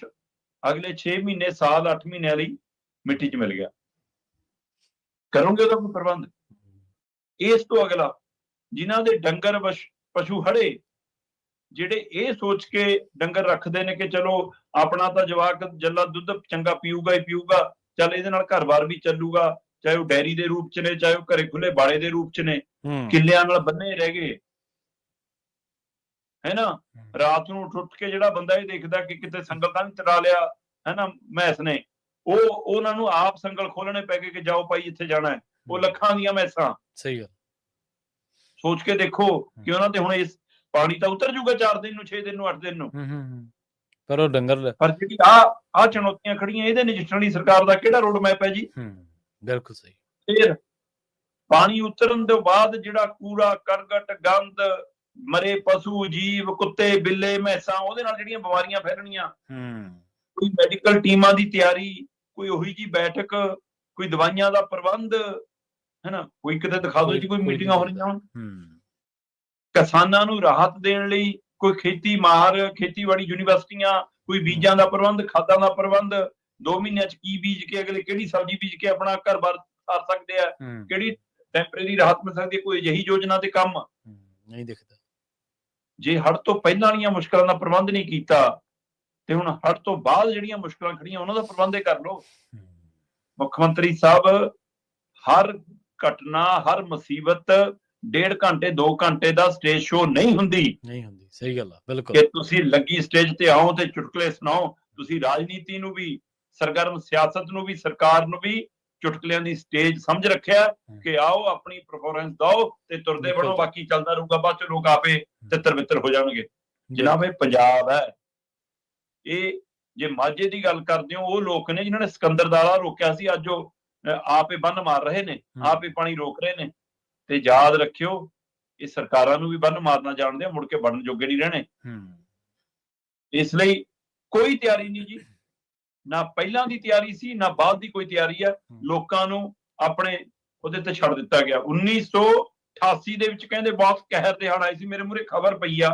ਅਗਲੇ 6 ਮਹੀਨੇ, ਸਾਲ, 8 ਮਹੀਨਿਆਂ ਲਈ ਮਿੱਟੀ 'ਚ ਮਿਲ ਗਿਆ। ਕਰੋਗੇ ਉਹਦਾ ਕੋਈ ਪ੍ਰਬੰਧ? ਇਸ ਤੋਂ ਅਗਲਾ ਜਿਨ੍ਹਾਂ ਦੇ ਡੰਗਰ ਪਸ਼ੂ ਹੜੇ, ਜਿਹੜੇ ਇਹ ਸੋਚ ਕੇ ਡੰਗਰ ਰੱਖਦੇ ਨੇ ਕਿ ਚਲੋ ਆਪਣਾ ਤਾਂ ਜਵਾਕ ਜੱਲਾ ਦੁੱਧ ਚੰਗਾ ਪੀਊਗਾ ਹੀ ਪੀਊਗਾ, ਚੱਲ ਇਹਦੇ ਨਾਲ ਘਰ-ਬਾਰ ਵੀ ਚੱਲੂਗਾ, ਚਾਹੇ ਉਹ ਡੈਰੀ ਦੇ ਰੂਪ 'ਚ ਨੇ, ਚਾਹੇ ਉਹ ਘਰੇ ਖੁੱਲੇ ਬਾੜੇ ਦੇ ਰੂਪ 'ਚ ਨੇ, ਕਿੱਲਿਆਂ ਨਾਲ ਬੰਨੇ ਰਹਿ ਗਏ, ਹੈ ਨਾ। ਰਾਤ ਨੂੰ ਉੱਠ ਕੇ ਜਿਹੜਾ ਬੰਦਾ ਇਹ ਦੇਖਦਾ ਕਿ ਕਿਤੇ ਸੰਗਲ ਤਾਂ ਨਹੀਂ ਤੜਾ ਲਿਆ, ਹੈ ਨਾ, ਮੈਸ ਨੇ, ਉਹਨਾਂ ਨੂੰ ਆਪ ਸੰਗਲ ਖੋਲਣੇ ਪੈ ਗਏ ਕਿ ਜਾਓ ਭਾਈ ਇੱਥੇ ਜਾਣਾ ਹੈ। ਉਹ ਲੱਖਾਂ ਦੀਆਂ ਮੈਸਾਂ। ਸਹੀ ਗੱਲ। ਸੋਚ ਕੇ ਦੇਖੋ ਕਿ ਉਹਨਾਂ ਤੇ ਹੁਣ ਇਸ ਪਾਣੀ ਤਾਂ ਉਤਰ ਜੂਗਾ 4 ਦਿਨ ਨੂੰ, 6 ਦਿਨ ਨੂੰ, 8 ਦਿਨ ਨੂੰ, ਪਰ ਉਹ ਡੰਗਰ, ਪਰ ਜਿਹੜੀ ਆ ਚੁਣੌਤੀਆਂ ਖੜੀਆਂ, ਇਹਦੇ ਨਜਿੱਠਣ ਲਈ ਸਰਕਾਰ ਦਾ ਕਿਹੜਾ ਰੋਡ ਮੈਪ ਹੈ ਜੀ? ਬਿਲਕੁਲ ਸਹੀ। ਫਿਰ ਪਾਣੀ ਉਤਰਨ ਤੋਂ ਬਾਅਦ ਜਿਹੜਾ ਕੂੜਾ ਕਰਕਟ, ਗੰਦ, ਮਰੇ ਪਸ਼ੂ ਜੀਵ, ਕੁੱਤੇ ਬਿੱਲੇ, ਮੈਸਾਂ, ਉਹਦੇ ਨਾਲ ਜਿਹੜੀਆਂ ਬਿਮਾਰੀਆਂ ਫੈਲਣੀਆਂ, ਕੋਈ ਮੈਡੀਕਲ ਟੀਮਾਂ ਦੀ ਤਿਆਰੀ, ਕੋਈ ਉਹੀ ਜੀ ਬੈਠਕ, ਕੋਈ ਦਵਾਈਆਂ ਦਾ ਪ੍ਰਬੰਧ, ਹੈ ਨਾ, ਕੋਈ ਕਿਤੇ ਦਿਖਾ ਦਿਓ ਜੀ ਕੋਈ ਮੀਟਿੰਗਾਂ ਹੋ ਰਹੀਆਂ ਹੋਣ। ਕਿਸਾਨਾਂ ਨੂੰ ਰਾਹਤ ਦੇਣ ਲਈ ਕੋਈ ਖੇਤੀਬਾੜੀ ਯੂਨੀਵਰਸਿਟੀਆਂ, ਕੋਈ ਬੀਜਾਂ ਦਾ ਪ੍ਰਬੰਧ, ਖਾਦਾਂ ਦਾ ਪ੍ਰਬੰਧ, 2 ਮਹੀਨਿਆਂ 'ਚ ਕੀ ਬੀਜ ਕੇ ਅਗਲੇ ਕਿਹੜੀ ਸਬਜ਼ੀ ਬੀਜ ਕੇ ਆਪਣਾ ਘਰ-ਬਾਰ ਸਾਰ ਸਕਦੇ ਆ, ਕਿਹੜੀ ਟੈਂਪਰੇਰੀ ਰਾਹਤ ਮਿਲ ਸਕਦੀ ਹੈ, ਕੋਈ ਅਜਿਹੀ ਯੋਜਨਾ ਤੇ ਕੰਮ ਨਹੀਂ ਦਿਖਦਾ। ਜੇ ਹੜ੍ਹ ਤੋਂ ਪਹਿਲਾਂ ਵਾਲੀਆਂ ਮੁਸ਼ਕਲਾਂ ਦਾ ਪ੍ਰਬੰਧ ਨਹੀਂ ਕੀਤਾ ਤੇ ਹੁਣ ਹੜ੍ਹ ਤੋਂ ਬਾਅਦ ਜਿਹੜੀਆਂ ਮੁਸ਼ਕਲਾਂ ਖੜੀਆਂ ਉਹਨਾਂ ਦਾ ਪ੍ਰਬੰਧ ਕਰ ਲਓ। ਮੁੱਖ ਮੰਤਰੀ ਸਾਹਿਬ, ਹਰ ਘਟਨਾ, ਹਰ ਮੁਸੀਬਤ 1.5 ਘੰਟੇ 2 ਘੰਟੇ ਦਾ ਸਟੇਜ ਸ਼ੋਅ ਨਹੀਂ ਹੁੰਦੀ। ਸਹੀ ਗੱਲ ਆ, ਬਿਲਕੁਲ। ਕਿ ਤੁਸੀਂ ਲੱਗੀ ਸਟੇਜ ਤੇ ਆਓ ਤੇ ਚੁਟਕਲੇ ਸੁਣਾਓ। ਤੁਸੀਂ ਰਾਜਨੀਤੀ ਨੂੰ ਵੀ, ਸਰਗਰਮ ਸਿਆਸਤ ਨੂੰ ਵੀ, ਸਰਕਾਰ ਨੂੰ ਵੀ ਚੁਟਕਲਿਆਂ ਦੀ ਸਟੇਜ ਸਮਝ ਰੱਖਿਆ ਕਿ ਆਓ ਆਪਣੀ ਪਰਫਾਰਮੈਂਸ ਦਿਓ ਤੇ ਤੁਰਦੇ ਬਣੋ, ਬਾਕੀ ਚੱਲਦਾ ਰਹੂਗਾ, ਬਾਅਦ ਚ ਲੋਕ ਆਪੇ ਤਿੱਤਰ ਬਿੱਤਰ ਹੋ ਜਾਣਗੇ। ਜਨਾਬ, ਇਹ ਪੰਜਾਬ ਹੈ। ਇਹ ਜੇ ਮਾਝੇ ਦੀ ਗੱਲ ਕਰਦੇ ਹੋ, ਉਹ ਲੋਕ ਨੇ ਜਿਨ੍ਹਾਂ ਨੇ ਸਿਕੰਦਰ ਦਾਰਾ ਰੋਕਿਆ ਸੀ, ਅੱਜ ਉਹ ਆਪੇ ਬੰਨ ਮਾਰ ਰਹੇ ਨੇ, ਆਪੇ ਪਾਣੀ ਰੋਕ ਰਹੇ ਨੇ। ਤੇ ਯਾਦ ਰੱਖਿਓ, ਇਹ ਸਰਕਾਰਾਂ ਨੂੰ ਵੀ ਬੰਨ ਮਾਰਨਾ ਜਾਣਦੇ ਆ, ਮੁੜ ਕੇ ਬਣਨ ਜੋਗੇ ਨਹੀਂ ਰਹਿਣੇ। ਇਸ ਲਈ ਕੋਈ ਤਿਆਰੀ ਨਹੀਂ ਜੀ, ਨਾ ਪਹਿਲਾਂ ਦੀ ਤਿਆਰੀ ਸੀ ਨਾ ਬਾਅਦ ਦੀ ਕੋਈ ਤਿਆਰੀ ਆ। ਲੋਕਾਂ ਨੂੰ ਆਪਣੇ ਉਹਦੇ ਤੇ ਛੱਡ ਦਿੱਤਾ ਗਿਆ। 1988 ਦੇ ਵਿੱਚ ਕਹਿੰਦੇ ਬਹੁਤ ਕਹਿਰ ਤੇ ਹੜ੍ਹ ਆਏ ਸੀ। ਮੇਰੇ ਮੂਹਰੇ ਖਬਰ ਪਈ ਆ,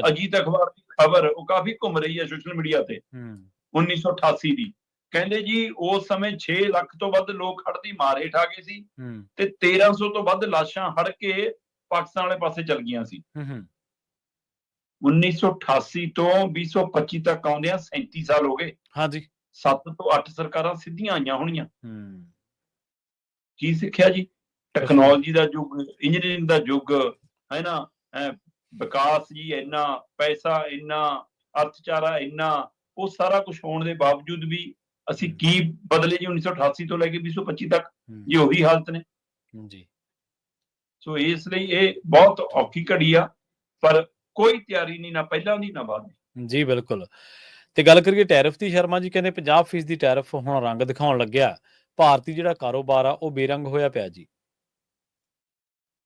ਅਜੀਤ ਅਖਬਾਰ ਦੀ ਖਬਰ, ਉਹ ਕਾਫੀ ਘੁੰਮ ਰਹੀ ਹੈ ਸੋਸ਼ਲ ਮੀਡੀਆ ਤੇ। 1988 ਦੀ ਕਹਿੰਦੇ ਜੀ ਉਸ ਸਮੇਂ 6 ਲੱਖ ਤੋਂ ਵੱਧ ਲੋਕ ਹੜ੍ਹ ਦੀ ਮਾਰ ਹੇਠ ਆ ਗਏ ਸੀ ਤੇ 1300 ਤੋਂ ਵੱਧ ਲਾਸ਼ਾਂ ਹੜ੍ਹ ਕੇ ਪਾਕਿਸਤਾਨ ਵਾਲੇ ਪਾਸੇ ਚਲ ਗਈਆਂ ਸੀ। 1988 ਤੋਂ 2025 ਤੱਕ ਆਉਂਦਿਆਂ 37 ਸਾਲ ਹੋ ਗਏ। 7 ਤੋਂ 8 ਸਰਕਾਰਾਂ ਸਿੱਧੀਆਂ ਆਈਆਂ ਹੋਣੀਆਂ। ਕੀ ਸਿੱਖਿਆ ਜੀ? ਟੈਕਨੋਲੋਜੀ ਦਾ ਯੁੱਗ, ਇੰਜੀਨੀਅਰਿੰਗ ਦਾ ਯੁੱਗ ਹੈ ਨਾ, ਵਿਕਾਸ ਜੀ ਇੰਨਾ, ਪੈਸਾ ਇੰਨਾ, ਅਰਥਚਾਰਾ ਇੰਨਾ, ਉਹ ਸਾਰਾ ਕੁਝ ਹੋਣ ਦੇ ਬਾਵਜੂਦ ਵੀ ਅਸੀਂ ਕੀ ਬਦਲੇ ਜੀ 1988 ਤੋਂ ਲੈ ਕੇ 2025 ਤੱਕ ਜੀ ਉਹੀ ਹਾਲਤ ਨੇ ਜੀ। ਸੋ ਇਸ ਲਈ ਇਹ ਬਹੁਤ ਔਖੀ ਘੜੀ ਆ, ਪਰ ਕੋਈ ਤਿਆਰੀ ਨਹੀਂ, ਨਾ ਪਹਿਲਾਂ ਦੀ ਨਾ ਬਾਅਦ ਦੀ। ਜੀ ਬਿਲਕੁਲ। ਤੇ ਗੱਲ ਕਰੀਏ ਟੈਰਿਫ ਦੀ, ਸ਼ਰਮਾ ਜੀ ਕਹਿੰਦੇ 50% ਦੀ ਟੈਰਿਫ ਹੁਣ ਰੰਗ ਦਿਖਾਉਣ ਲੱਗਿਆ, ਭਾਰਤੀ ਜਿਹੜਾ ਕਾਰੋਬਾਰ ਆ ਉਹ ਬੇਰੰਗ ਹੋਇਆ ਪਿਆ ਜੀ।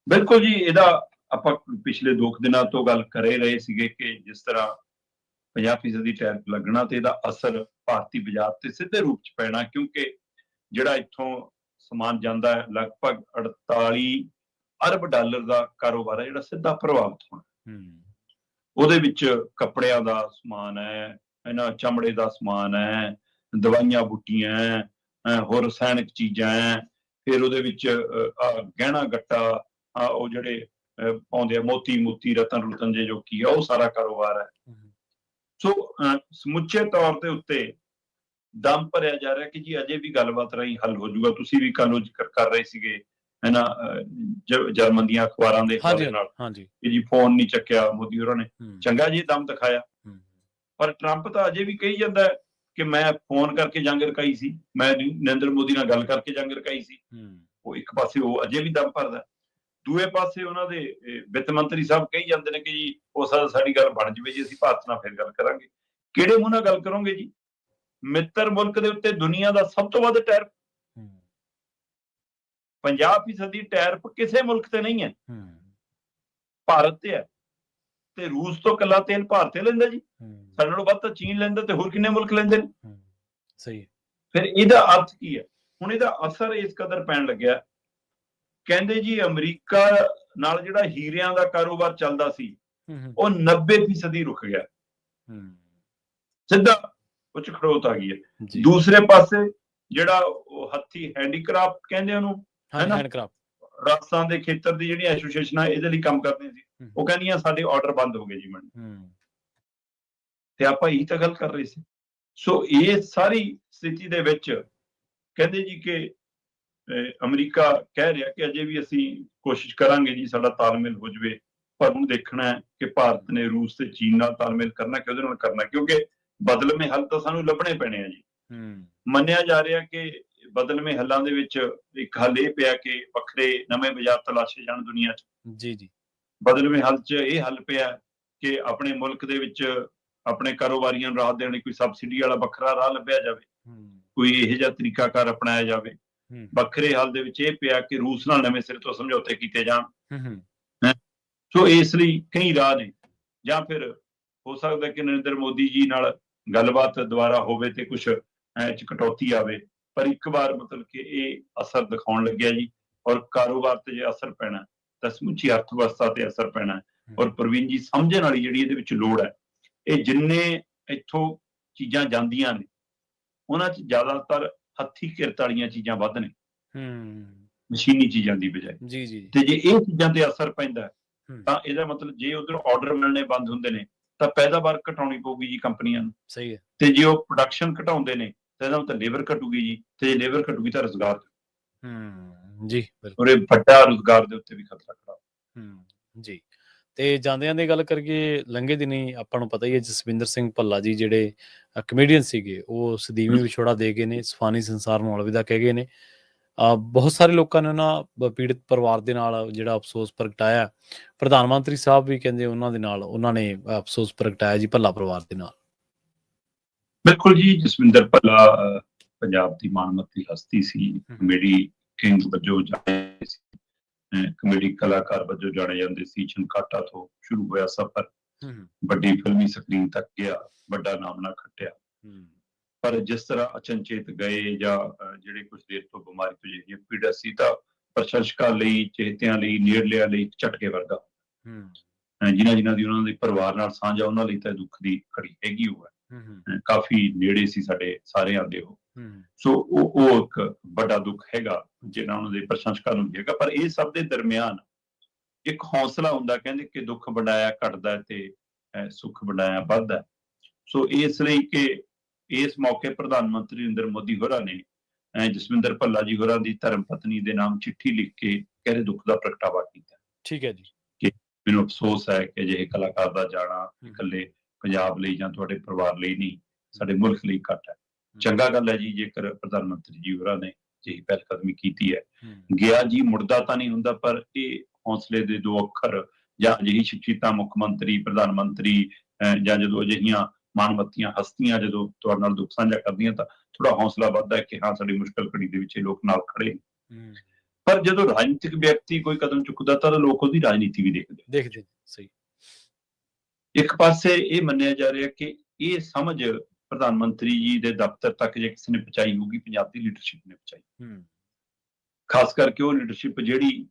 ਬਿਲਕੁਲ ਜੀ, ਇਹਦਾ ਆਪਾਂ ਪਿਛਲੇ 2 ਦਿਨਾਂ ਤੋਂ ਗੱਲ ਕਰੇ ਰਹੇ ਸੀਗੇ ਕਿ ਜਿਸ ਤਰ੍ਹਾਂ 50% ਦੀ ਟੈਰਿਫ ਲੱਗਣਾ ਤੇ ਇਹਦਾ ਅਸਰ ਭਾਰਤੀ ਬਾਜ਼ਾਰ ਤੇ ਸਿੱਧੇ ਰੂਪ ਚ ਪੈਣਾ, ਕਿਉਂਕਿ ਜਿਹੜਾ ਇੱਥੋਂ ਸਮਾਨ ਜਾਂਦਾ ਹੈ ਲਗਭਗ 48 ਅਰਬ ਡਾਲਰ ਦਾ ਕਾਰੋਬਾਰ ਹੈ ਜਿਹੜਾ ਸਿੱਧਾ ਪ੍ਰਭਾਵਿਤ ਹੋਣਾ। ਉਹਦੇ ਵਿੱਚ ਕੱਪੜਿਆਂ ਦਾ ਸਮਾਨ ਹੈ, ਇਹਨਾਂ ਚਮੜੇ ਦਾ ਸਮਾਨ ਹੈ, ਦਵਾਈਆਂ ਬੂਟੀਆਂ ਹੈ, ਹੋਰ ਰਸਾਇਣਕ ਚੀਜ਼ਾਂ ਹੈ, ਫਿਰ ਉਹਦੇ ਵਿੱਚ ਗਹਿਣਾ ਗੱਟਾ, ਉਹ ਜਿਹੜੇ ਪਾਉਂਦੇ ਆ ਮੋਤੀ ਰਤਨ ਜੇ ਜੋ ਕੀ ਆ, ਉਹ ਸਾਰਾ ਕਾਰੋਬਾਰ ਹੈ। ਸੋ ਸਮੁੱਚੇ ਤੌਰ ਦੇ ਉੱਤੇ ਦਮ ਭਰਿਆ ਜਾ ਰਿਹਾ ਕਿ ਜੀ ਅਜੇ ਵੀ ਗੱਲਬਾਤ ਰਾਹੀਂ ਹੱਲ ਹੋ ਜਾਊਗਾ। ਤੁਸੀਂ ਵੀ ਕੱਲ ਜ਼ਿਕਰ ਕਰ ਰਹੇ ਸੀਗੇ ਹੈ ਨਾ, ਜਰਮਨ ਦੀਆਂ ਅਖਬਾਰਾਂ ਦੇ ਨਾਲ ਕਿ ਜੀ ਫੋਨ ਨਹੀਂ ਚੱਕਿਆ ਮੋਦੀ ਹੋਰਾਂ ਨੇ। ਚੰਗਾ ਜੀ, ਦਮ ਦਿਖਾਇਆ, ਪਰ ਟਰੰਪ ਤਾਂ ਅਜੇ ਵੀ ਕਹੀ ਜਾਂਦਾ ਹੈ ਕਿ ਮੈਂ ਫੋਨ ਕਰਕੇ ਜੰਗ ਰਕਾਈ ਸੀ, ਮੈਂ ਨਰਿੰਦਰ ਮੋਦੀ ਨਾਲ ਗੱਲ ਕਰਕੇ ਜੰਗ ਰਕਾਈ ਸੀ। ਉਹ ਇੱਕ ਪਾਸੇ ਉਹ ਅਜੇ ਵੀ ਦਮ ਭਰਦਾ, ਦੂਏ ਪਾਸੇ ਉਹਨਾਂ ਦੇ ਵਿੱਤ ਮੰਤਰੀ ਸਾਹਿਬ ਕਹੀ ਜਾਂਦੇ ਨੇ ਕਿ ਜੀ ਉਹ ਸਾਡੀ ਗੱਲ ਬਣ ਜਾਵੇ ਜੀ, ਅਸੀਂ ਭਾਰਤ ਨਾਲ ਫਿਰ ਗੱਲ ਕਰਾਂਗੇ। ਕਿਹੜੇ ਮੂੰਹ ਨਾਲ ਗੱਲ ਕਰੋਗੇ ਜੀ? ਮਿੱਤਰ ਮੁਲਕ ਦੇ ਉੱਤੇ ਦੁਨੀਆ ਦਾ ਸਭ ਤੋਂ ਵੱਧ ਟੈਰਿਫ, 50% ਦੀ ਟੈਰਿਫ ਕਿਸੇ ਮੁਲਕ ਤੇ ਨਹੀਂ ਹੈ, ਭਾਰਤ ਤੇ ਹੈ। ਤੇ ਰੂਸ ਤੋਂ ਕੱਲਾ ਤੇਲ ਭਾਰਤ ਤੇ ਲੈਂਦਾ ਜੀ, ਸਾਡੇ ਨਾਲੋਂ ਵੱਧ ਤਾਂ ਚੀਨ ਲੈਂਦਾ, ਤੇ ਹੋਰ ਕਿੰਨੇ ਮੁਲਕ ਲੈਂਦੇ ਨੇ। ਸਹੀ। ਫਿਰ ਇਹਦਾ ਅਰਥ ਕੀ ਹੈ? ਹੁਣ ਇਹਦਾ ਅਸਰ ਇਸ ਕਦਰ ਪੈਣ ਲੱਗਿਆ, ਕਹਿੰਦੇ ਜੀ ਅਮਰੀਕਾ ਨਾਲ ਜਿਹੜਾ ਹੀਰਿਆਂ ਦਾ ਕਾਰੋਬਾਰ ਚੱਲਦਾ ਸੀ ਉਹ 90% ਰੁਕ ਗਿਆ, ਸਿੱਧਾ ਉਹ ਚ ਖੜੋਤ ਆ ਗਈ ਹੈ। ਦੂਸਰੇ ਪਾਸੇ ਜਿਹੜਾ ਉਹ ਹੱਥੀ ਹੈਂਡੀਕ੍ਰਾਫਟ ਕਹਿੰਦੇ ਉਹਨੂੰ, ਰਾਜਸਥਾਨ ਦੇ ਖੇਤਰ ਦੀ ਜਿਹੜੀਆਂ ਐਸੋਸੀਏਸ਼ਨਾਂ ਇਹਦੇ ਲਈ ਕੰਮ ਕਰਦੀਆਂ ਸੀ, ਉਹ ਕਹਿੰਦੀਆਂ ਸਾਡੇ ਆਰਡਰ ਬੰਦ ਹੋ ਗਏ ਜੀ ਮੈਨੂੰ, ਤੇ ਆਪਾਂ ਇਹੀ ਤਾਂ ਗੱਲ ਕਰ ਰਹੇ ਸੀ। ਸੋ ਇਹ ਸਾਰੀ ਸਥਿਤੀ ਦੇ ਵਿੱਚ ਕਹਿੰਦੇ ਜੀ ਕਿ ਅਮਰੀਕਾ ਕਹਿ ਰਿਹਾ ਕਿ ਅਜੇ ਵੀ ਅਸੀਂ ਕੋਸ਼ਿਸ਼ ਕਰਾਂਗੇ ਜੀ ਸਾਡਾ ਤਾਲਮੇਲ ਹੋ ਜਾਵੇ, ਪਰ ਹੁਣ ਦੇਖਣਾ ਹੈ ਕਿ ਭਾਰਤ ਨੇ ਰੂਸ ਤੇ ਚੀਨ ਨਾਲ ਤਾਲਮੇਲ ਕਰਨਾ ਕਿ ਉਹਦੇ ਨਾਲ ਕਰਨਾ, ਕਿਉਂਕਿ ਬਦਲਵੇਂ ਹੱਲ ਤਾਂ ਸਾਨੂੰ ਲੱਭਣੇ ਪੈਣੇ ਆ ਜੀ। ਮੰਨਿਆ ਜਾ ਰਿਹਾ ਕਿ ਬਦਲਵੇਂ ਹੱਲਾਂ ਦੇ ਵਿੱਚ ਇੱਕ ਹੱਲ ਇਹ ਪਿਆ ਕਿ ਵੱਖਰੇ ਨਵੇਂ ਬਾਜ਼ਾਰ ਤਲਾਸ਼ੇ ਜਾਣ ਦੁਨੀਆ 'ਚ। ਜੀ। ਬਦਲਵੇਂ ਹੱਲ 'ਚ ਇਹ ਹੱਲ ਪਿਆ ਕਿ ਆਪਣੇ ਮੁਲਕ ਦੇ ਵਿੱਚ ਆਪਣੇ ਕਾਰੋਬਾਰੀਆਂ ਨੂੰ ਰਾਹਤ ਦੇਣ ਲਈ ਕੋਈ ਸਬਸਿਡੀ ਵਾਲਾ ਵੱਖਰਾ ਰਾਹ ਲੱਭਿਆ ਜਾਵੇ, ਕੋਈ ਇਹੋ ਜਿਹਾ ਤਰੀਕਾਕਾਰ ਅਪਣਾਇਆ ਜਾਵੇ। ਵੱਖਰੇ ਹੱਲ ਦੇ ਵਿੱਚ ਇਹ ਪਿਆ ਕਿ ਰੂਸ ਨਾਲ ਨਵੇਂ ਸਿਰੇ ਤੋਂ ਸਮਝੌਤੇ ਕੀਤੇ ਜਾਣ। ਸੋ ਇਸ ਲਈ ਕਈ ਰਾਹ ਨੇ, ਜਾਂ ਫਿਰ ਹੋ ਸਕਦਾ ਕਿ ਨਰਿੰਦਰ ਮੋਦੀ ਜੀ ਨਾਲ ਗੱਲਬਾਤ ਦੁਬਾਰਾ ਹੋਵੇ ਤੇ ਕੁਛ ਚ ਕਟੌਤੀ ਆਵੇ, ਪਰ ਇੱਕ ਵਾਰ ਮਤਲਬ ਕਿ ਇਹ ਅਸਰ ਦਿਖਾਉਣ ਲੱਗਿਆ ਜੀ। ਔਰ ਕਾਰੋਬਾਰ ਤੇ ਜੇ ਅਸਰ ਪੈਣਾ ਤਾਂ ਸਮੁੱਚੀ ਅਰਥ ਵਿਵਸਥਾ ਤੇ ਅਸਰ ਪੈਣਾ। ਔਰ ਪ੍ਰਵੀਨ ਜੀ ਸਮਝਣ ਵਾਲੀ ਜਿਹੜੀ ਇਹਦੇ ਵਿੱਚ ਲੋੜ ਹੈ, ਇਹ ਜਿੰਨੇ ਇੱਥੋਂ ਚੀਜ਼ਾਂ ਜਾਂਦੀਆਂ ਨੇ ਉਹਨਾਂ 'ਚ ਜ਼ਿਆਦਾਤਰ ਹੱਥੀਂ ਕਿਰਤ ਵਾਲੀਆਂ ਚੀਜ਼ਾਂ ਵੱਧ ਨੇ, ਮਸ਼ੀਨੀ ਚੀਜ਼ਾਂ ਦੀ ਬਜਾਏ। ਜੀ ਜੀ। ਤੇ ਜੇ ਇਹ ਚੀਜ਼ਾਂ ਤੇ ਅਸਰ ਪੈਂਦਾ ਤਾਂ ਇਹਦਾ ਮਤਲਬ ਜੇ ਉਧਰ ਆਰਡਰ ਮਿਲਣੇ ਬੰਦ ਹੁੰਦੇ ਨੇ ਤਾਂ ਪੈਦਾਵਾਰ ਘਟਾਉਣੀ ਪਊਗੀ ਜੀ ਕੰਪਨੀਆਂ ਨੂੰ। ਸਹੀ ਹੈ। ਤੇ ਜੇ ਉਹ ਪ੍ਰੋਡਕਸ਼ਨ ਘਟਾਉਂਦੇ ਨੇ ਤਾਂ ਇਹਦਾ ਮਤਲਬ ਲੇਬਰ ਘਟੂਗੀ ਜੀ, ਤੇ ਜੇ ਲੇਬਰ ਘਟੂਗੀ ਤਾਂ ਰੁਜ਼ਗਾਰ ਜੀ ਔਰ ਇਹ ਵੱਡਾ ਰੁਜ਼ਗਾਰ ਦੇ ਉੱਤੇ ਵੀ ਖਤਰਾ ਖੜਾ। ਜੀ। ਤੇ ਜਾਂਦਿਆਂ ਦੀ ਗੱਲ ਕਰੀਏ, ਲੰਘੇ ਦਿਨੀ ਆਪਾਂ ਨੂੰ ਪਤਾ ਹੀ ਹੈ ਜਸਵਿੰਦਰ ਸਿੰਘ ਭੱਲਾ ਜੀ ਜਿਹੜੇ ਕਮੇਡੀਅਨ ਸੀਗੇ, ਉਹ ਸਦੀਵੀ ਵਿਛੋੜਾ ਦੇ ਗਏ ਨੇ, ਸਫਾਨੀ ਸੰਸਾਰ ਨੂੰ ਅਲਵਿਦਾ ਕਹਿ ਗਏ ਨੇ। ਬਹੁਤ ਸਾਰੇ ਲੋਕਾਂ ਨੇ ਉਹਨਾਂ ਪੀੜਤ ਪਰਿਵਾਰ ਦੇ ਨਾਲ ਜਿਹੜਾ ਅਫਸੋਸ ਪ੍ਰਗਟਾਇਆ। ਪ੍ਰਧਾਨ ਮੰਤਰੀ ਸਾਹਿਬ ਵੀ ਕਹਿੰਦੇ ਉਹਨਾਂ ਦੇ ਨਾਲ ਉਹਨਾਂ ਨੇ ਅਫਸੋਸ ਪ੍ਰਗਟਾਇਆ ਜੀ ਭੱਲਾ ਪਰਿਵਾਰ ਦੇ ਨਾਲ। ਬਿਲਕੁਲ ਜੀ, ਜਸਵਿੰਦਰ ਭੱਲਾ ਪੰਜਾਬ ਦੀ ਮਾਣਮੱਤੀ ਹਸਤੀ ਸੀ, ਕਮੇਡੀ ਕਿੰਗ ਵਜੋਂ ਜਾਣੇ ਸੀ, ਕਮੇਡੀ ਕਲਾਕਾਰ ਵਜੋਂ ਜਾਣੇ ਜਾਂਦੇ ਸੀ। ਛਨਕਾਟਾ ਤੋਂ ਸ਼ੁਰੂ ਹੋਇਆ ਸਫ਼ਰ, ਵੱਡੀ ਫਿਲਮੀ ਸਕਰੀਨ ਤੱਕ ਗਿਆ, ਵੱਡਾ ਨਾਮਣਾ ਖੱਟਿਆ। ਪਰ ਜਿਸ ਤਰ੍ਹਾਂ ਅਚਨਚੇਤ ਗਏ ਜਾਂ ਜਿਹੜੇ ਕੁਝ ਦੇਰ ਤੋਂ ਬਿਮਾਰੀ ਤੋਂ ਜਿਹੜੀ ਪੀੜਾ ਸੀ, ਤਾਂ ਪ੍ਰਸ਼ੰਸਕਾਂ ਲਈ, ਚੇਤਿਆਂ ਲਈ, ਨੇੜਲਿਆਂ ਲਈ ਝਟਕੇ ਵਰਗਾ। ਜਿਨ੍ਹਾਂ ਦੀ ਉਹਨਾਂ ਦੇ ਪਰਿਵਾਰ ਨਾਲ ਸਾਂਝ ਆ, ਉਹਨਾਂ ਲਈ ਤਾਂ ਦੁੱਖ ਦੀ ਘੜੀ ਹੈਗੀ ਉਹ ਹੈ। ਕਾਫੀ ਨੇੜੇ ਸੀ ਸਾਡੇ ਸਾਰਿਆਂ ਦੇ ਉਹ। ਸੋ ਉਹ ਇੱਕ ਵੱਡਾ ਦੁੱਖ ਹੈਗਾ ਜਿਹੜਾ ਉਹਨਾਂ ਦੇ ਪ੍ਰਸ਼ੰਸਕਾਂ ਨੂੰ ਹੈਗਾ। ਪਰ ਇਹ ਸਭ ਦੇ ਦਰਮਿਆਨ ਇੱਕ ਹੌਸਲਾ ਹੁੰਦਾ, ਕਹਿੰਦੇ ਕਿ ਦੁੱਖ ਵੰਡਾਇਆ ਘਟਦਾ ਤੇ ਸੁੱਖ ਵੰਡਾਇਆ ਵੱਧਦਾ। ਸੋ ਇਸ ਲਈ ਕਿ ਇਸ ਮੌਕੇ ਪ੍ਰਧਾਨ ਮੰਤਰੀ ਨਰਿੰਦਰ ਮੋਦੀ ਹੋਰਾਂ ਨੇ ਜਸਵਿੰਦਰ ਭੱਲਾ ਜੀ ਹੋਰਾਂ ਦੀ ਧਰਮ ਪਤਨੀ ਦੇ ਨਾਮ ਚਿੱਠੀ ਲਿਖ ਕੇ ਗਹਿਰੇ ਦੁੱਖ ਦਾ ਪ੍ਰਗਟਾਵਾ ਕੀਤਾ। ਠੀਕ ਹੈ ਜੀ। ਕਿ ਮੈਨੂੰ ਅਫਸੋਸ ਹੈ ਕਿ ਅਜਿਹੇ ਕਲਾਕਾਰ ਦਾ ਜਾਣਾ ਇਕੱਲੇ ਪੰਜਾਬ ਲਈ ਜਾਂ ਤੁਹਾਡੇ ਪਰਿਵਾਰ ਲਈ ਨਹੀਂ, ਸਾਡੇ ਮੁਲਕ ਲਈ ਘੱਟ ਹੈ। ਚੰਗਾ ਗੱਲ ਹੈ ਜੀ ਜੇਕਰ ਪ੍ਰਧਾਨ ਮੰਤਰੀ ਜੀ ਹੋਰਾਂ ਨੇ ਜਿਹੀ ਪਹਿਲ ਕਦਮੀ ਕੀਤੀ ਹੈ। ਗਿਆ ਜੀ ਮੁੜਦਾ ਤਾਂ ਨਹੀਂ ਹੁੰਦਾ, ਪਰ ਇਹ ਹੌਸਲੇ ਦੇ ਦੋ ਅੱਖਰ ਜਾਂ ਅਜਿਹੀ ਸ਼ਖਸੀਅਤਾਂ, ਮੁੱਖ ਮੰਤਰੀ, ਪ੍ਰਧਾਨ ਮੰਤਰੀ ਜਾਂ ਜਦੋਂ ਅਜਿਹੀਆਂ ਮਾਨਵਤੀਆਂ ਹਸਤੀਆਂ ਜਦੋਂ ਤੁਹਾਡੇ ਨਾਲ ਦੁੱਖ ਸਾਂਝਾ ਕਰਦੀਆਂ ਤਾਂ ਥੋੜਾ ਹੌਸਲਾ ਵੱਧਦਾ ਹੈ ਕਿ ਹਾਂ ਸਾਡੀ ਮੁਸ਼ਕਲ ਘੜੀ ਦੇ ਵਿੱਚ ਇਹ ਲੋਕ ਨਾਲ ਖੜੇ ਨੇ। ਪਰ ਜਦੋਂ ਰਾਜਨੀਤਿਕ ਵਿਅਕਤੀ ਕੋਈ ਕਦਮ ਚੁੱਕਦਾ ਤਾਂ ਲੋਕ ਉਹਦੀ ਰਾਜਨੀਤੀ ਵੀ ਦੇਖਦੇ। ਸਹੀ। ਇੱਕ ਪਾਸੇ ਇਹ ਮੰਨਿਆ ਜਾ ਰਿਹਾ ਕਿ ਇਹ ਸਮਝ ਪ੍ਰਧਾਨ ਮੰਤਰੀ ਜੀ ਦੇ ਦਫ਼ਤਰ ਤੱਕ ਜੇ ਕਿਸੇ ਨੇ ਪਹੁੰਚਾਈ ਹੋਊਗੀ, ਪੰਜਾਬ ਦੀ ਲੀਡਰਸ਼ਿਪ ਨੇ ਪਹੁੰਚਾਈ। ਖਾਸ ਕਰਕੇ ਉਹ ਲੀਡਰਸ਼ਿਪ ਜਿਹੜੀ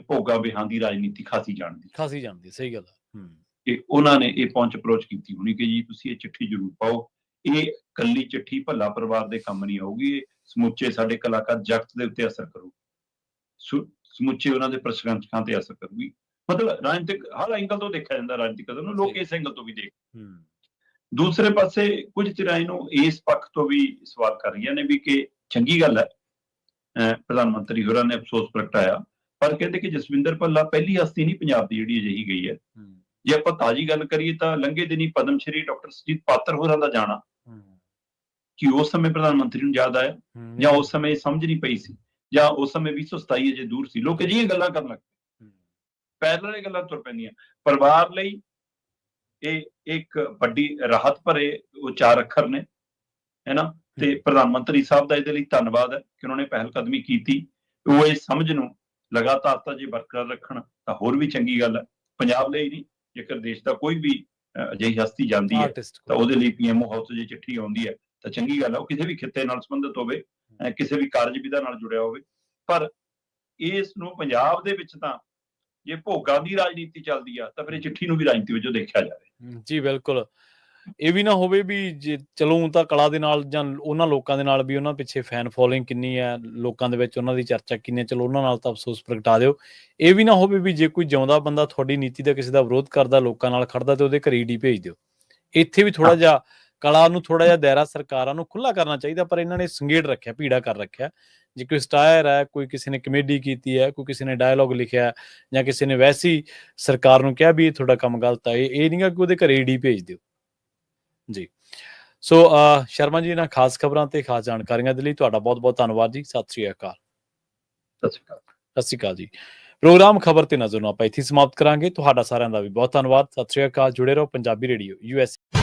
ਭੋਗਾ ਵਿਹਾਂ ਦੀ ਰਾਜਨੀਤੀ ਖਾਸੀ ਜਾਣਦੀ। ਸਹੀ ਗੱਲ ਹੈ। ਕਿ ਉਹਨਾਂ ਨੇ ਇਹ ਪਹੁੰਚ ਅਪਰੋਚ ਕੀਤੀ ਹੋਣੀ ਕਿ ਜੀ ਤੁਸੀਂ ਇਹ ਚਿੱਠੀ ਜ਼ਰੂਰ ਪਾਓ। ਇਹ ਕੱਲੀ ਚਿੱਠੀ ਭੱਲਾ ਪਰਿਵਾਰ ਦੇ ਕੰਮ ਨਹੀਂ ਆਊਗੀ, ਇਹ ਸਮੁੱਚੇ ਸਾਡੇ ਕਲਾਕਾਰ ਜਗਤ ਦੇ ਉੱਤੇ ਅਸਰ ਕਰੂ, ਸਮੁੱਚੇ ਉਹਨਾਂ ਦੇ ਪ੍ਰਸ਼ੰਸਕਾਂ ਤੇ ਅਸਰ ਕਰੂਗੀ। ਮਤਲਬ ਰਾਜਨੀਤਿਕ ਹਰ ਐਂਗਲ ਤੋਂ ਦੇਖਿਆ ਜਾਂਦਾ, ਰਾਜਨੀਤਿਕ ਕਦਮ ਨੂੰ ਲੋਕ ਇਸ ਐਂਗਲ ਤੋਂ ਵੀ ਦੇਖ। ਦੂਸਰੇ ਪਾਸੇ ਕੁਝ ਧਿਰਾਂ ਇਹਨੂੰ ਇਸ ਪੱਖ ਤੋਂ ਵੀ ਸਵਾਲ ਕਰ ਰਹੀਆਂ ਨੇ ਵੀ ਕਿ ਚੰਗੀ ਗੱਲ ਹੈ ਪ੍ਰਧਾਨ ਮੰਤਰੀ ਹੋਰਾਂ ਨੇ ਅਫਸੋਸ ਪ੍ਰਗਟਾਇਆ, ਪਰ ਕਹਿੰਦੇ ਕਿ ਜਸਵਿੰਦਰ ਭੱਲਾ ਪਹਿਲੀ ਹਸਤੀ ਨਹੀਂ ਪੰਜਾਬ ਦੀ ਜਿਹੜੀ ਅਜਿਹੀ ਗਈ ਹੈ। ਜੇ ਆਪਾਂ ਤਾਜ਼ੀ ਗੱਲ ਕਰੀਏ ਤਾਂ ਲੰਘੇ ਦਿਨੀ ਪਦਮ ਸ਼੍ਰੀ ਡਾਕਟਰ ਸੁਰਜੀਤ ਪਾਤਰ ਹੋਰਾਂ ਦਾ ਜਾਣਾ, ਕਿ ਉਸ ਸਮੇਂ ਪ੍ਰਧਾਨ ਮੰਤਰੀ ਨੂੰ ਯਾਦ ਆਇਆ ਜਾਂ ਉਸ ਸਮੇਂ ਸਮਝ ਨਹੀਂ ਪਈ ਸੀ ਜਾਂ ਉਸ ਸਮੇਂ 2027 ਅਜੇ ਦੂਰ ਸੀ, ਲੋਕ ਅਜਿਹੀਆਂ ਗੱਲਾਂ ਕਰਨ ਲੱਗ ਪਏ। ਪੈਰਲਲ ਇਹ ਗੱਲਾਂ ਤੁਰ ਪੈਂਦੀਆਂ। ਪਰਿਵਾਰ ਲਈ ਇਹ ਇੱਕ ਵੱਡੀ ਰਾਹਤ ਭਰੇ ਉਹ 4 ਅੱਖਰ ਨੇ, ਹੈ ਨਾ। ਤੇ ਪ੍ਰਧਾਨ ਮੰਤਰੀ ਸਾਹਿਬ ਦਾ ਇਹਦੇ ਲਈ ਧੰਨਵਾਦ ਹੈ ਕਿ ਉਹਨਾਂ ਨੇ ਪਹਿਲ ਕਦਮੀ ਕੀਤੀ। ਉਹ ਇਹ ਸਮਝ ਨੂੰ ਲਗਾਤਾਰ ਜੇ ਬਰਕਰਾਰ ਰੱਖਣ ਤਾਂ ਹੋਰ ਵੀ ਚੰਗੀ ਗੱਲ ਹੈ। ਪੰਜਾਬ ਲਈ ਨਹੀਂ, ਜੇਕਰ ਦੇਸ਼ ਦਾ ਕੋਈ ਵੀ ਅਜਿਹੀ ਹਸਤੀ ਜਾਂਦੀ ਹੈ ਤਾਂ ਉਹਦੇ ਲਈ ਪੀਐਮਓ ਹਾਊਸ ਜੇ ਚਿੱਠੀ ਆਉਂਦੀ ਹੈ ਤਾਂ ਚੰਗੀ ਗੱਲ ਹੈ। ਉਹ ਕਿਸੇ ਵੀ ਖਿੱਤੇ ਨਾਲ ਸੰਬੰਧਿਤ ਹੋਵੇ, ਕਿਸੇ ਵੀ ਕਾਰਜ ਵਿਧਾ ਨਾਲ ਜੁੜਿਆ ਹੋਵੇ। ਪਰ ਇਸ ਨੂੰ ਪੰਜਾਬ ਦੇ ਵਿੱਚ ਤਾਂ ਜੇ ਭੋਗਾ ਦੀ ਰਾਜਨੀਤੀ ਚੱਲਦੀ ਆ ਤਾਂ ਫਿਰ ਇਹ ਚਿੱਠੀ ਨੂੰ ਵੀ ਰਾਜਨੀਤੀ ਵਜੋਂ ਦੇਖਿਆ ਜਾਵੇ। ਜੀ ਬਿਲਕੁਲ। ਇਹ ਵੀ ਨਾ ਹੋਵੇ ਵੀ ਜੇ ਚਲੋ ਤਾਂ ਕਲਾ ਦੇ ਨਾਲ ਜਾਂ ਉਹਨਾਂ ਲੋਕਾਂ ਦੇ ਨਾਲ ਵੀ ਉਹਨਾਂ ਪਿੱਛੇ ਫੈਨ ਫੋਲੋਇੰਗ ਕਿੰਨੀ ਹੈ, ਲੋਕਾਂ ਦੇ ਵਿੱਚ ਉਹਨਾਂ ਦੀ ਚਰਚਾ ਕਿੰਨੀ ਹੈ, ਚਲੋ ਉਹਨਾਂ ਨਾਲ ਤਾਂ ਅਫਸੋਸ ਪ੍ਰਗਟਾ ਦਿਓ। ਇਹ ਵੀ ਨਾ ਹੋਵੇ ਵੀ ਜੇ ਕੋਈ ਜਿਉਂਦਾ ਬੰਦਾ ਤੁਹਾਡੀ ਨੀਤੀ ਦਾ ਕਿਸੇ ਦਾ ਵਿਰੋਧ ਕਰਦਾ, ਲੋਕਾਂ ਨਾਲ ਖੜਦਾ, ਤੇ ਉਹਦੇ ਘਰੇ ਡੀ ਭੇਜ ਦਿਓ। ਇੱਥੇ ਵੀ ਥੋੜਾ ਜਿਹਾ ਕਲਾ ਨੂੰ ਥੋੜਾ ਜਿਹਾ ਦਾਇਰਾ ਸਰਕਾਰਾਂ ਨੂੰ ਖੁੱਲਾ ਕਰਨਾ ਚਾਹੀਦਾ, ਪਰ ਇਹਨਾਂ ਨੇ ਸੰਗੇੜ ਰੱਖਿਆ, ਭੀੜਾ ਕਰ ਰੱਖਿਆ। ਜੇ ਕੋਈ ਸਟਾਇਰ ਹੈ, ਕੋਈ ਕਿਸੇ ਨੇ ਕਮੇਡੀ ਕੀਤੀ ਹੈ, ਕੋਈ ਕਿਸੇ ਨੇ ਡਾਇਲੋਗ ਲਿਖਿਆ ਜਾਂ ਕਿਸੇ ਨੇ ਵੈਸੀ ਸਰਕਾਰ ਨੂੰ ਕਿਹਾ ਵੀ ਇਹ ਤੁਹਾਡਾ ਕੰਮ ਗਲਤ ਹੈ, ਇਹ ਨਹੀਂ ਗਾ ਕਿ ਉਹਦੇ ਘਰੇ ਡੀ ਭੇਜ ਦਿਓ ਜੀ। ਸੋ ਸ਼ਰਮਾ ਜੀ, ਇਹਨਾਂ ਖਾਸ ਖਬਰਾਂ ਤੇ ਖਾਸ ਜਾਣਕਾਰੀਆਂ ਦੇ ਲਈ ਤੁਹਾਡਾ ਬਹੁਤ ਬਹੁਤ ਧੰਨਵਾਦ ਜੀ। ਸਤਿ ਸ੍ਰੀ ਅਕਾਲ। ਸਤਿ ਸ੍ਰੀ ਅਕਾਲ ਜੀ। ਪ੍ਰੋਗਰਾਮ ਖਬਰ ਤੇ ਨਜ਼ਰ ਨੂੰ ਆਪਾਂ ਇੱਥੇ ਸਮਾਪਤ ਕਰਾਂਗੇ। ਤੁਹਾਡਾ ਸਾਰਿਆਂ ਦਾ ਵੀ ਬਹੁਤ ਧੰਨਵਾਦ। ਸਤਿ ਸ੍ਰੀ ਅਕਾਲ। ਜੁੜੇ ਰਹੋ ਪੰਜਾਬੀ ਰੇਡੀਓ USA।